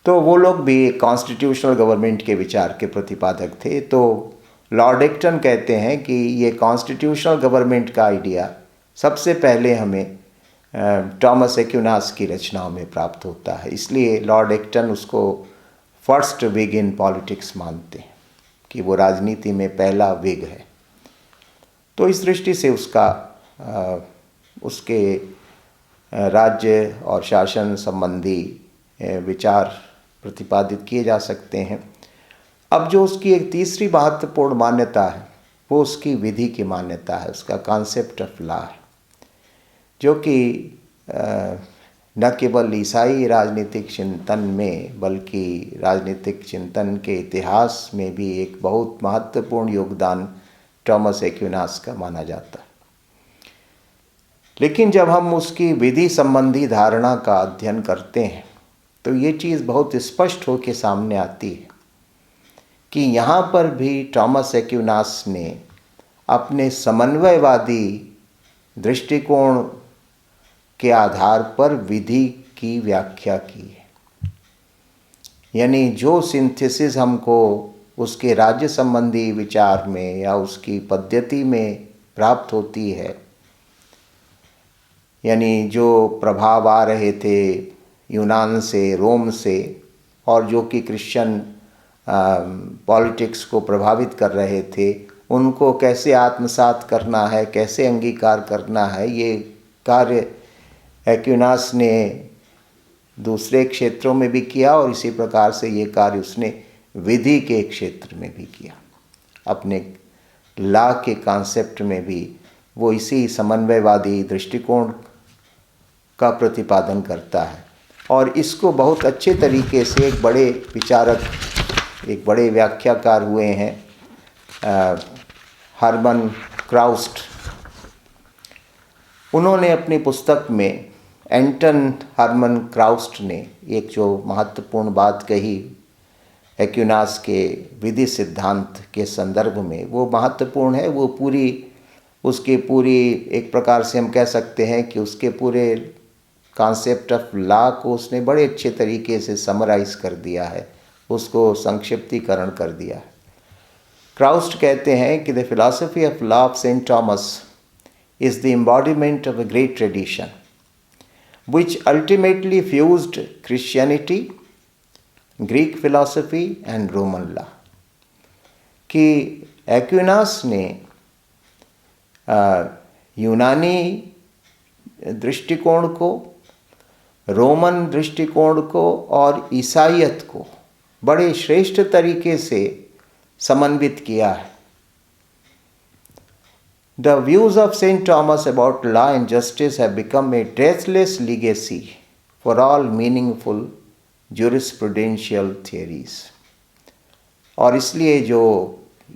तो वो लोग भी कॉन्स्टिट्यूशनल गवर्नमेंट के विचार के प्रतिपादक थे। तो लॉर्ड एक्टन कहते हैं कि ये कॉन्स्टिट्यूशनल गवर्नमेंट का आइडिया सबसे पहले हमें टॉमस एक्विनास की रचनाओं में प्राप्त होता है। इसलिए लॉर्ड एक्टन उसको फर्स्ट विग इन पॉलिटिक्स मानते हैं कि वो राजनीति में पहला विग है। तो इस दृष्टि से उसके राज्य और शासन संबंधी विचार प्रतिपादित किए जा सकते हैं। अब जो उसकी एक तीसरी महत्वपूर्ण मान्यता है वो उसकी विधि की मान्यता है, उसका कॉन्सेप्ट ऑफ लॉ है, जो कि न केवल ईसाई राजनीतिक चिंतन में बल्कि राजनीतिक चिंतन के इतिहास में भी एक बहुत महत्वपूर्ण योगदान टॉमस एक्विनास का माना जाता है। लेकिन जब हम उसकी विधि संबंधी धारणा का अध्ययन करते हैं तो ये चीज़ बहुत स्पष्ट होकर सामने आती है कि यहाँ पर भी टॉमस एक्विनास ने अपने समन्वयवादी दृष्टिकोण के आधार पर विधि की व्याख्या की है। यानी जो सिंथेसिस हमको उसके राज्य संबंधी विचार में या उसकी पद्धति में प्राप्त होती है, यानी जो प्रभाव आ रहे थे यूनान से, रोम से, और जो कि क्रिश्चियन पॉलिटिक्स को प्रभावित कर रहे थे, उनको कैसे आत्मसात करना है, कैसे अंगीकार करना है, ये कार्य एक्विनास ने दूसरे क्षेत्रों में भी किया और इसी प्रकार से ये कार्य उसने विधि के क्षेत्र में भी किया। अपने लॉ के कॉन्सेप्ट में भी वो इसी समन्वयवादी दृष्टिकोण का प्रतिपादन करता है और इसको बहुत अच्छे तरीके से एक बड़े विचारक, एक बड़े व्याख्याकार हुए हैं हर्मन क्राउस्ट। उन्होंने अपनी पुस्तक में, एंटन हर्मन क्राउस्ट ने एक जो महत्वपूर्ण बात कही एक्विनास के विधि सिद्धांत के संदर्भ में, वो महत्वपूर्ण है। वो पूरी एक प्रकार से हम कह सकते हैं कि उसके पूरे कॉन्सेप्ट ऑफ लॉ को उसने बड़े अच्छे तरीके से समराइज कर दिया है, उसको संक्षिप्तीकरण कर दिया है। क्राउस्ट कहते हैं कि the philosophy of law of Saint Thomas is the embodiment of a great tradition which ultimately fused Christianity, Greek philosophy and Roman law। कि एक्विनास ने यूनानी दृष्टिकोण को, रोमन दृष्टिकोण को और ईसाईयत को बड़े श्रेष्ठ तरीके से समन्वित किया है। The views of St. Thomas about law and justice have become a deathless legacy for all meaningful jurisprudential theories। और इसलिए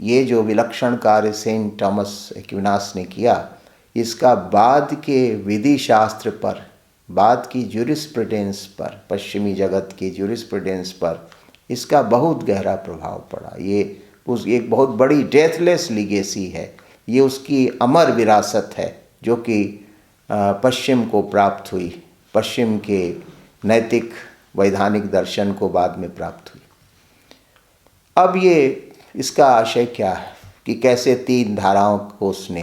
ये जो विलक्षण कार्य सेंट थॉमस एक्विनास ने किया, इसका बाद के विधि शास्त्र पर, बाद की ज्यूरिस्प्रूडेंस पर, पश्चिमी जगत की ज्यूरिस्प्रूडेंस पर इसका बहुत गहरा प्रभाव पड़ा। ये एक बहुत बड़ी डेथलेस लीगेसी है, ये उसकी अमर विरासत है जो कि पश्चिम को प्राप्त हुई, पश्चिम के नैतिक वैधानिक दर्शन को बाद में प्राप्त हुई। अब ये इसका आशय क्या है कि कैसे तीन धाराओं को उसने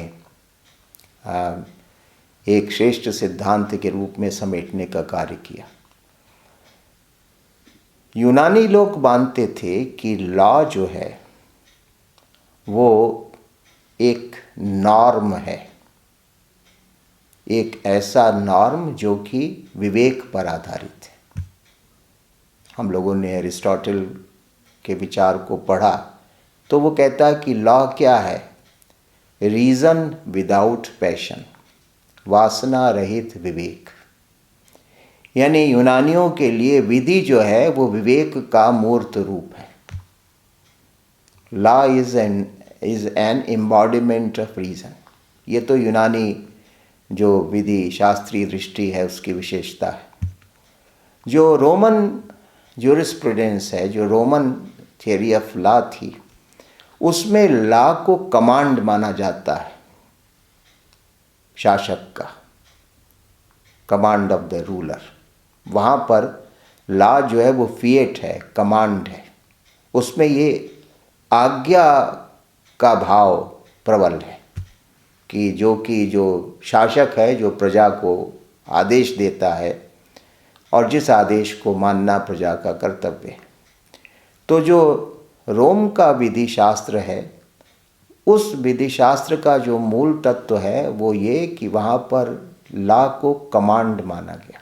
एक श्रेष्ठ सिद्धांत के रूप में समेटने का कार्य किया। यूनानी लोग मानते थे कि लॉ जो है वो एक नॉर्म है, एक ऐसा नॉर्म जो कि विवेक पर आधारित है। हम लोगों ने एरिस्टोटल के विचार को पढ़ा तो वो कहता है कि लॉ क्या है? रीज़न विदाउट पैशन, वासना रहित विवेक। यानी यूनानियों के लिए विधि जो है वो विवेक का मूर्त रूप है। Law is an embodiment of reason. ये तो यूनानी जो विधि शास्त्रीय दृष्टि है उसकी विशेषता है। जो रोमन ज्यूरिस्प्रूडेंस है, जो रोमन थियरी ऑफ लॉ थी, उसमें लॉ को कमांड माना जाता है, शासक का, कमांड ऑफ द रूलर। वहाँ पर लॉ जो है वो फिएट है, कमांड है, उसमें ये आज्ञा का भाव प्रबल है कि जो शासक है, जो प्रजा को आदेश देता है और जिस आदेश को मानना प्रजा का कर्तव्य है। तो जो रोम का विधि शास्त्र है, उस विधि शास्त्र का जो मूल तत्व है वो ये कि वहाँ पर लॉ को कमांड माना गया।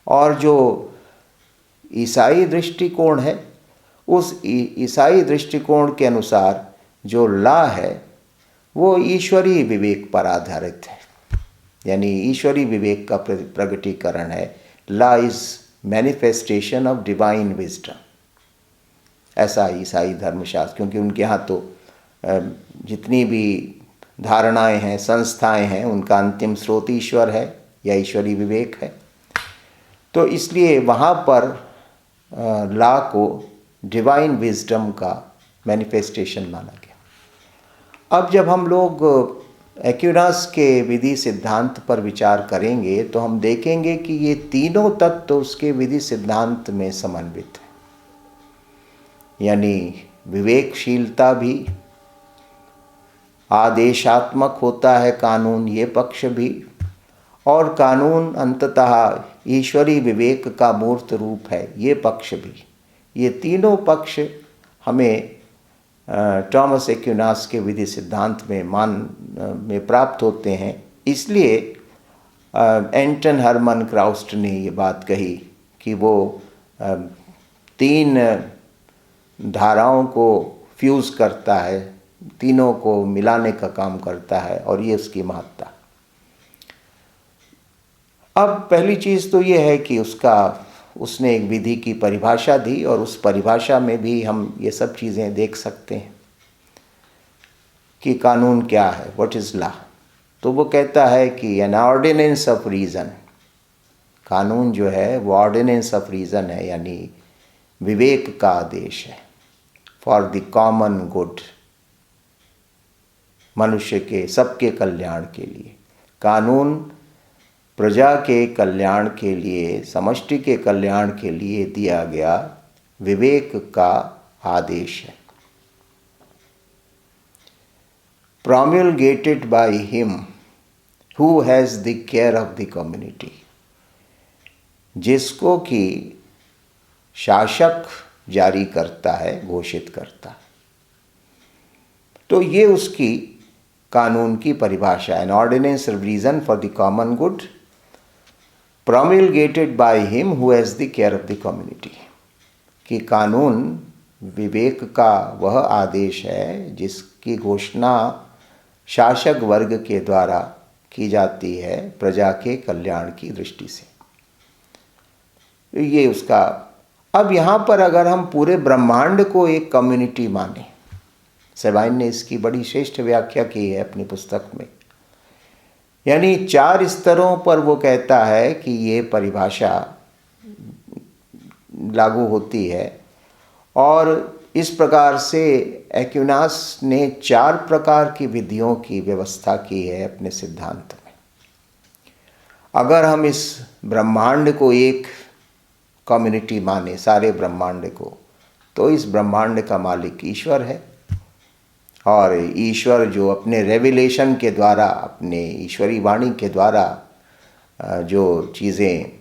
और जो ईसाई दृष्टिकोण है, उस ईसाई दृष्टिकोण के अनुसार जो लॉ है वो ईश्वरीय विवेक पर आधारित है, यानी ईश्वरीय विवेक का प्रगटीकरण है। Law is manifestation of divine wisdom, ऐसा ईसाई धर्मशास्त्र, क्योंकि उनके यहाँ तो जितनी भी धारणाएं हैं, संस्थाएं हैं, उनका अंतिम स्रोत ईश्वर है या ईश्वरीय विवेक है। तो इसलिए वहाँ पर लॉ को डिवाइन विजडम का मैनिफेस्टेशन माना गया। अब जब हम लोग एक्विनास के विधि सिद्धांत पर विचार करेंगे तो हम देखेंगे कि ये तीनों तत्व तो उसके विधि सिद्धांत में समन्वित है। यानी विवेकशीलता भी, आदेशात्मक होता है कानून, ये पक्ष भी, और कानून अंततः ईश्वरीय विवेक का मूर्त रूप है, ये पक्ष भी। ये तीनों पक्ष हमें थॉमस एक्विनास के विधि सिद्धांत में प्राप्त होते हैं। इसलिए एंटन हरमन क्राउस्ट ने ये बात कही कि वो 3 धाराओं को फ्यूज़ करता है, तीनों को मिलाने का काम करता है, और ये उसकी महत्ता। अब पहली चीज़ तो ये है कि उसने एक विधि की परिभाषा दी, और उस परिभाषा में भी हम ये सब चीज़ें देख सकते हैं कि कानून क्या है, व्हाट इज़ लॉ। तो वो कहता है कि एन ऑर्डिनेंस ऑफ रीज़न, कानून जो है वो ऑर्डिनेंस ऑफ रीज़न है, यानी विवेक का आदेश है, फॉर द कॉमन गुड, मनुष्य के सबके कल्याण के लिए। कानून प्रजा के कल्याण के लिए, समष्टि के कल्याण के लिए दिया गया विवेक का आदेश है। promulgated by him who has the care of the community, जिसको कि शासक जारी करता है, घोषित करता है। तो ये उसकी कानून की परिभाषा है, an ordinance of reason for the common good promulgated by him who has the care of the community, कि कानून विवेक का वह आदेश है जिसकी घोषणा शासक वर्ग के द्वारा की जाती है प्रजा के कल्याण की दृष्टि से। ये उसका। अब यहाँ पर अगर हम पूरे ब्रह्मांड को एक कम्युनिटी माने, सेबाइन ने इसकी बड़ी श्रेष्ठ व्याख्या की है अपनी पुस्तक में, यानी 4 स्तरों पर वो कहता है कि ये परिभाषा लागू होती है। और इस प्रकार से एक्विनास ने 4 प्रकार की विधियों की व्यवस्था की है अपने सिद्धांत में। अगर हम इस ब्रह्मांड को एक कम्युनिटी माने, सारे ब्रह्मांड को, तो इस ब्रह्मांड का मालिक ईश्वर है, और ईश्वर जो अपने रेवलेशन के द्वारा, अपने ईश्वरी वाणी के द्वारा जो चीज़ें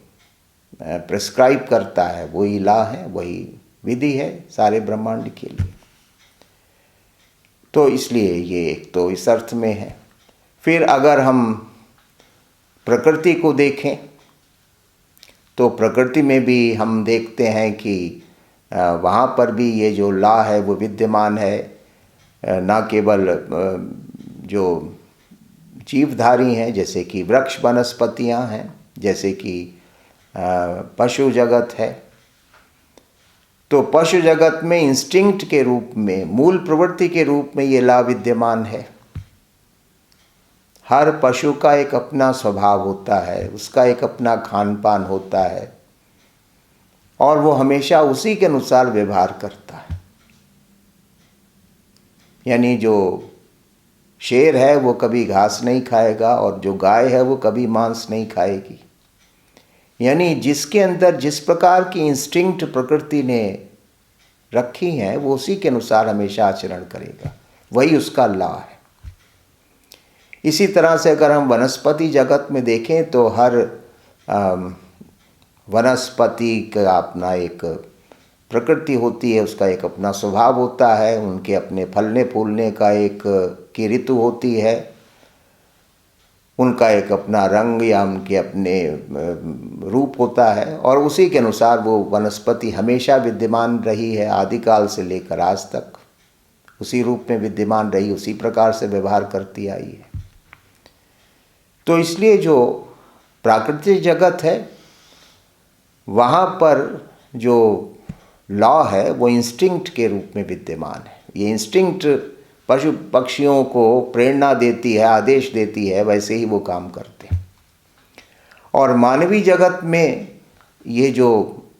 प्रिस्क्राइब करता है वही लॉ है, वही विधि है सारे ब्रह्मांड के लिए। तो इसलिए ये एक तो इस अर्थ में है। फिर अगर हम प्रकृति को देखें तो प्रकृति में भी हम देखते हैं कि वहाँ पर भी ये जो लॉ है वो विद्यमान है। न केवल जो जीवधारी हैं, जैसे कि वृक्ष वनस्पतियाँ हैं, जैसे कि पशु जगत है, तो पशु जगत में इंस्टिंक्ट के रूप में, मूल प्रवृत्ति के रूप में ये लॉ विद्यमान है। हर पशु का एक अपना स्वभाव होता है, उसका एक अपना खान पान होता है, और वो हमेशा उसी के अनुसार व्यवहार करता है। यानी जो शेर है वो कभी घास नहीं खाएगा, और जो गाय है वो कभी मांस नहीं खाएगी। यानी जिसके अंदर जिस प्रकार की इंस्टिंक्ट प्रकृति ने रखी है वो उसी के अनुसार हमेशा आचरण करेगा, वही उसका लॉ है। इसी तरह से अगर हम वनस्पति जगत में देखें तो हर वनस्पति का अपना एक प्रकृति होती है, उसका एक अपना स्वभाव होता है, उनके अपने फलने फूलने का एक की ऋतु होती है, उनका एक अपना रंग या उनके अपने रूप होता है, और उसी के अनुसार वो वनस्पति हमेशा विद्यमान रही है, आदिकाल से लेकर आज तक उसी रूप में विद्यमान रही, उसी प्रकार से व्यवहार करती आई है। तो इसलिए जो प्राकृतिक जगत है वहाँ पर जो लॉ है वो इंस्टिंक्ट के रूप में विद्यमान है। ये इंस्टिंक्ट पशु पक्षियों को प्रेरणा देती है, आदेश देती है, वैसे ही वो काम करते हैं। और मानवीय जगत में ये जो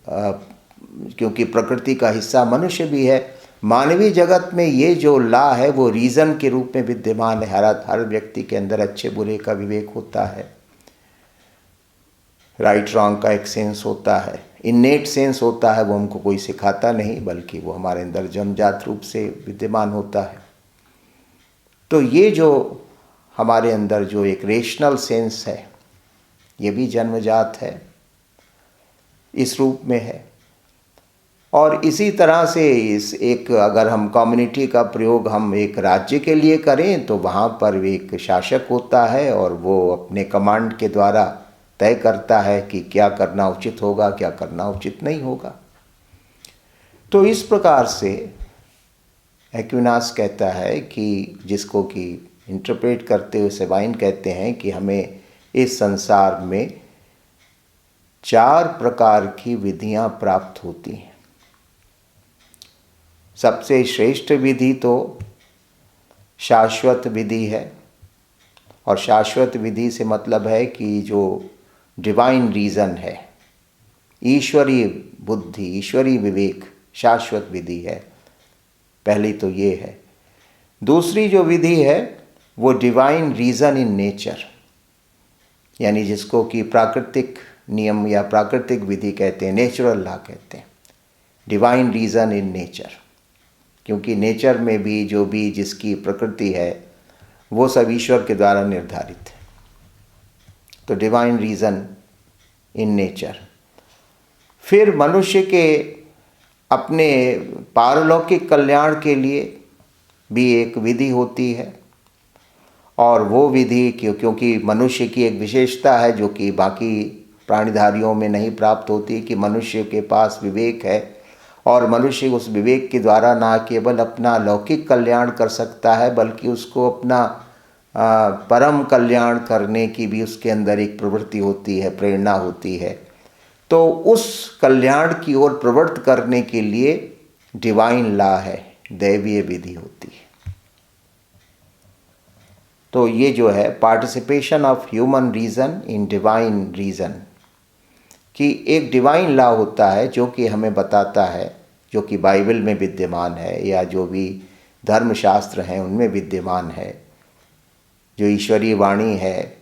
क्योंकि प्रकृति का हिस्सा मनुष्य भी है, मानवीय जगत में ये जो लॉ है वो रीज़न के रूप में विद्यमान है। हर व्यक्ति के अंदर अच्छे बुरे का विवेक होता है, राइट रॉन्ग का एक सेंस होता है, इन्नेट सेंस होता है, वो हमको कोई सिखाता नहीं बल्कि वो हमारे अंदर जन्मजात रूप से विद्यमान होता है। तो ये जो हमारे अंदर जो एक रेशनल सेंस है ये भी जन्मजात है, इस रूप में है। और इसी तरह से इस एक अगर हम कम्युनिटी का प्रयोग हम एक राज्य के लिए करें तो वहाँ पर एक शासक होता है और वो अपने कमांड के द्वारा तय करता है कि क्या करना उचित होगा, क्या करना उचित नहीं होगा। तो इस प्रकार से एक्विनास कहता है कि जिसको कि इंटरप्रेट करते हुए सेबाइन कहते हैं कि हमें इस संसार में 4 प्रकार की विधियां प्राप्त होती हैं। सबसे श्रेष्ठ विधि तो शाश्वत विधि है, और शाश्वत विधि से मतलब है कि जो डिवाइन रीज़न है, ईश्वरीय बुद्धि, ईश्वरीय विवेक, शाश्वत विधि है। पहली तो ये है। दूसरी जो विधि है वो डिवाइन रीज़न इन नेचर, यानी जिसको कि प्राकृतिक नियम या प्राकृतिक विधि कहते हैं, नेचुरल लॉ कहते हैं, डिवाइन रीज़न इन नेचर। क्योंकि नेचर में भी जो भी जिसकी प्रकृति है वो सब ईश्वर के द्वारा निर्धारित है। तो डिवाइन रीज़न इन नेचर। फिर मनुष्य के अपने पारलौकिक कल्याण के लिए भी एक विधि होती है, और वो विधि क्योंकि मनुष्य की एक विशेषता है जो कि बाकी प्राणीधारियों में नहीं प्राप्त होती, कि मनुष्य के पास विवेक है, और मनुष्य उस विवेक के द्वारा ना केवल अपना लौकिक कल्याण कर सकता है बल्कि उसको अपना परम कल्याण करने की भी उसके अंदर एक प्रवृत्ति होती है, प्रेरणा होती है। तो उस कल्याण की ओर प्रवृत्त करने के लिए डिवाइन लॉ है, दैवीय विधि होती है। तो ये जो है participation of human reason in divine reason, कि एक डिवाइन लॉ होता है जो कि हमें बताता है, जो कि बाइबल में विद्यमान है या जो भी धर्मशास्त्र हैं उनमें विद्यमान है, जो ईश्वरीय वाणी है,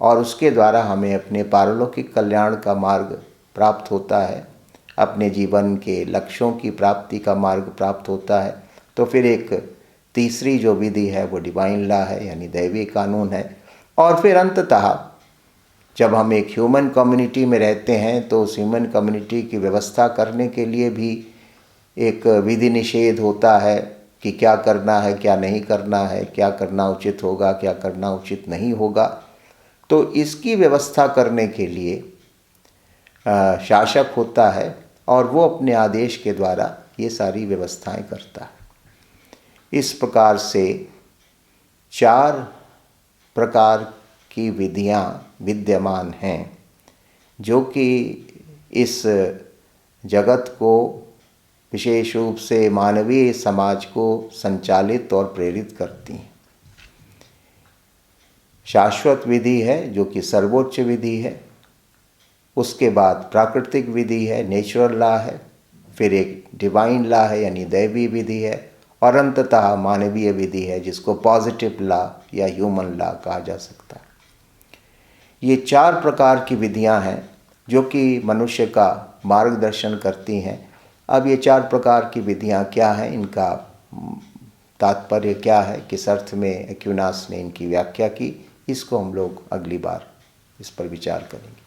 और उसके द्वारा हमें अपने पारलौकिक कल्याण का मार्ग प्राप्त होता है, अपने जीवन के लक्ष्यों की प्राप्ति का मार्ग प्राप्त होता है। तो फिर एक तीसरी जो विधि है वो डिवाइन लॉ है, यानी दैवीय कानून है। और फिर अंततः जब हम एक ह्यूमन कम्युनिटी में रहते हैं तो उस ह्यूमन कम्युनिटी की व्यवस्था करने के लिए भी एक विधि निषेध होता है कि क्या करना है, क्या नहीं करना है, क्या करना उचित होगा, क्या करना उचित नहीं होगा। तो इसकी व्यवस्था करने के लिए शासक होता है, और वो अपने आदेश के द्वारा ये सारी व्यवस्थाएं करता है। इस प्रकार से 4 प्रकार की विधियां विद्यमान हैं जो कि इस जगत को, विशेष रूप से मानवीय समाज को संचालित और प्रेरित करती हैं। शाश्वत विधि है जो कि सर्वोच्च विधि है, उसके बाद प्राकृतिक विधि है, नेचुरल लॉ है, फिर एक डिवाइन लॉ है यानी दैवी विधि है, और अंततः मानवीय विधि है जिसको पॉजिटिव लॉ या ह्यूमन लॉ कहा जा सकता है। ये 4 प्रकार की विधियां हैं जो कि मनुष्य का मार्गदर्शन करती हैं। अब ये 4 प्रकार की विधियां क्या हैं, इनका तात्पर्य क्या है, किस अर्थ में एक्विनास ने इनकी व्याख्या की, इसको हम लोग अगली बार इस पर विचार करेंगे।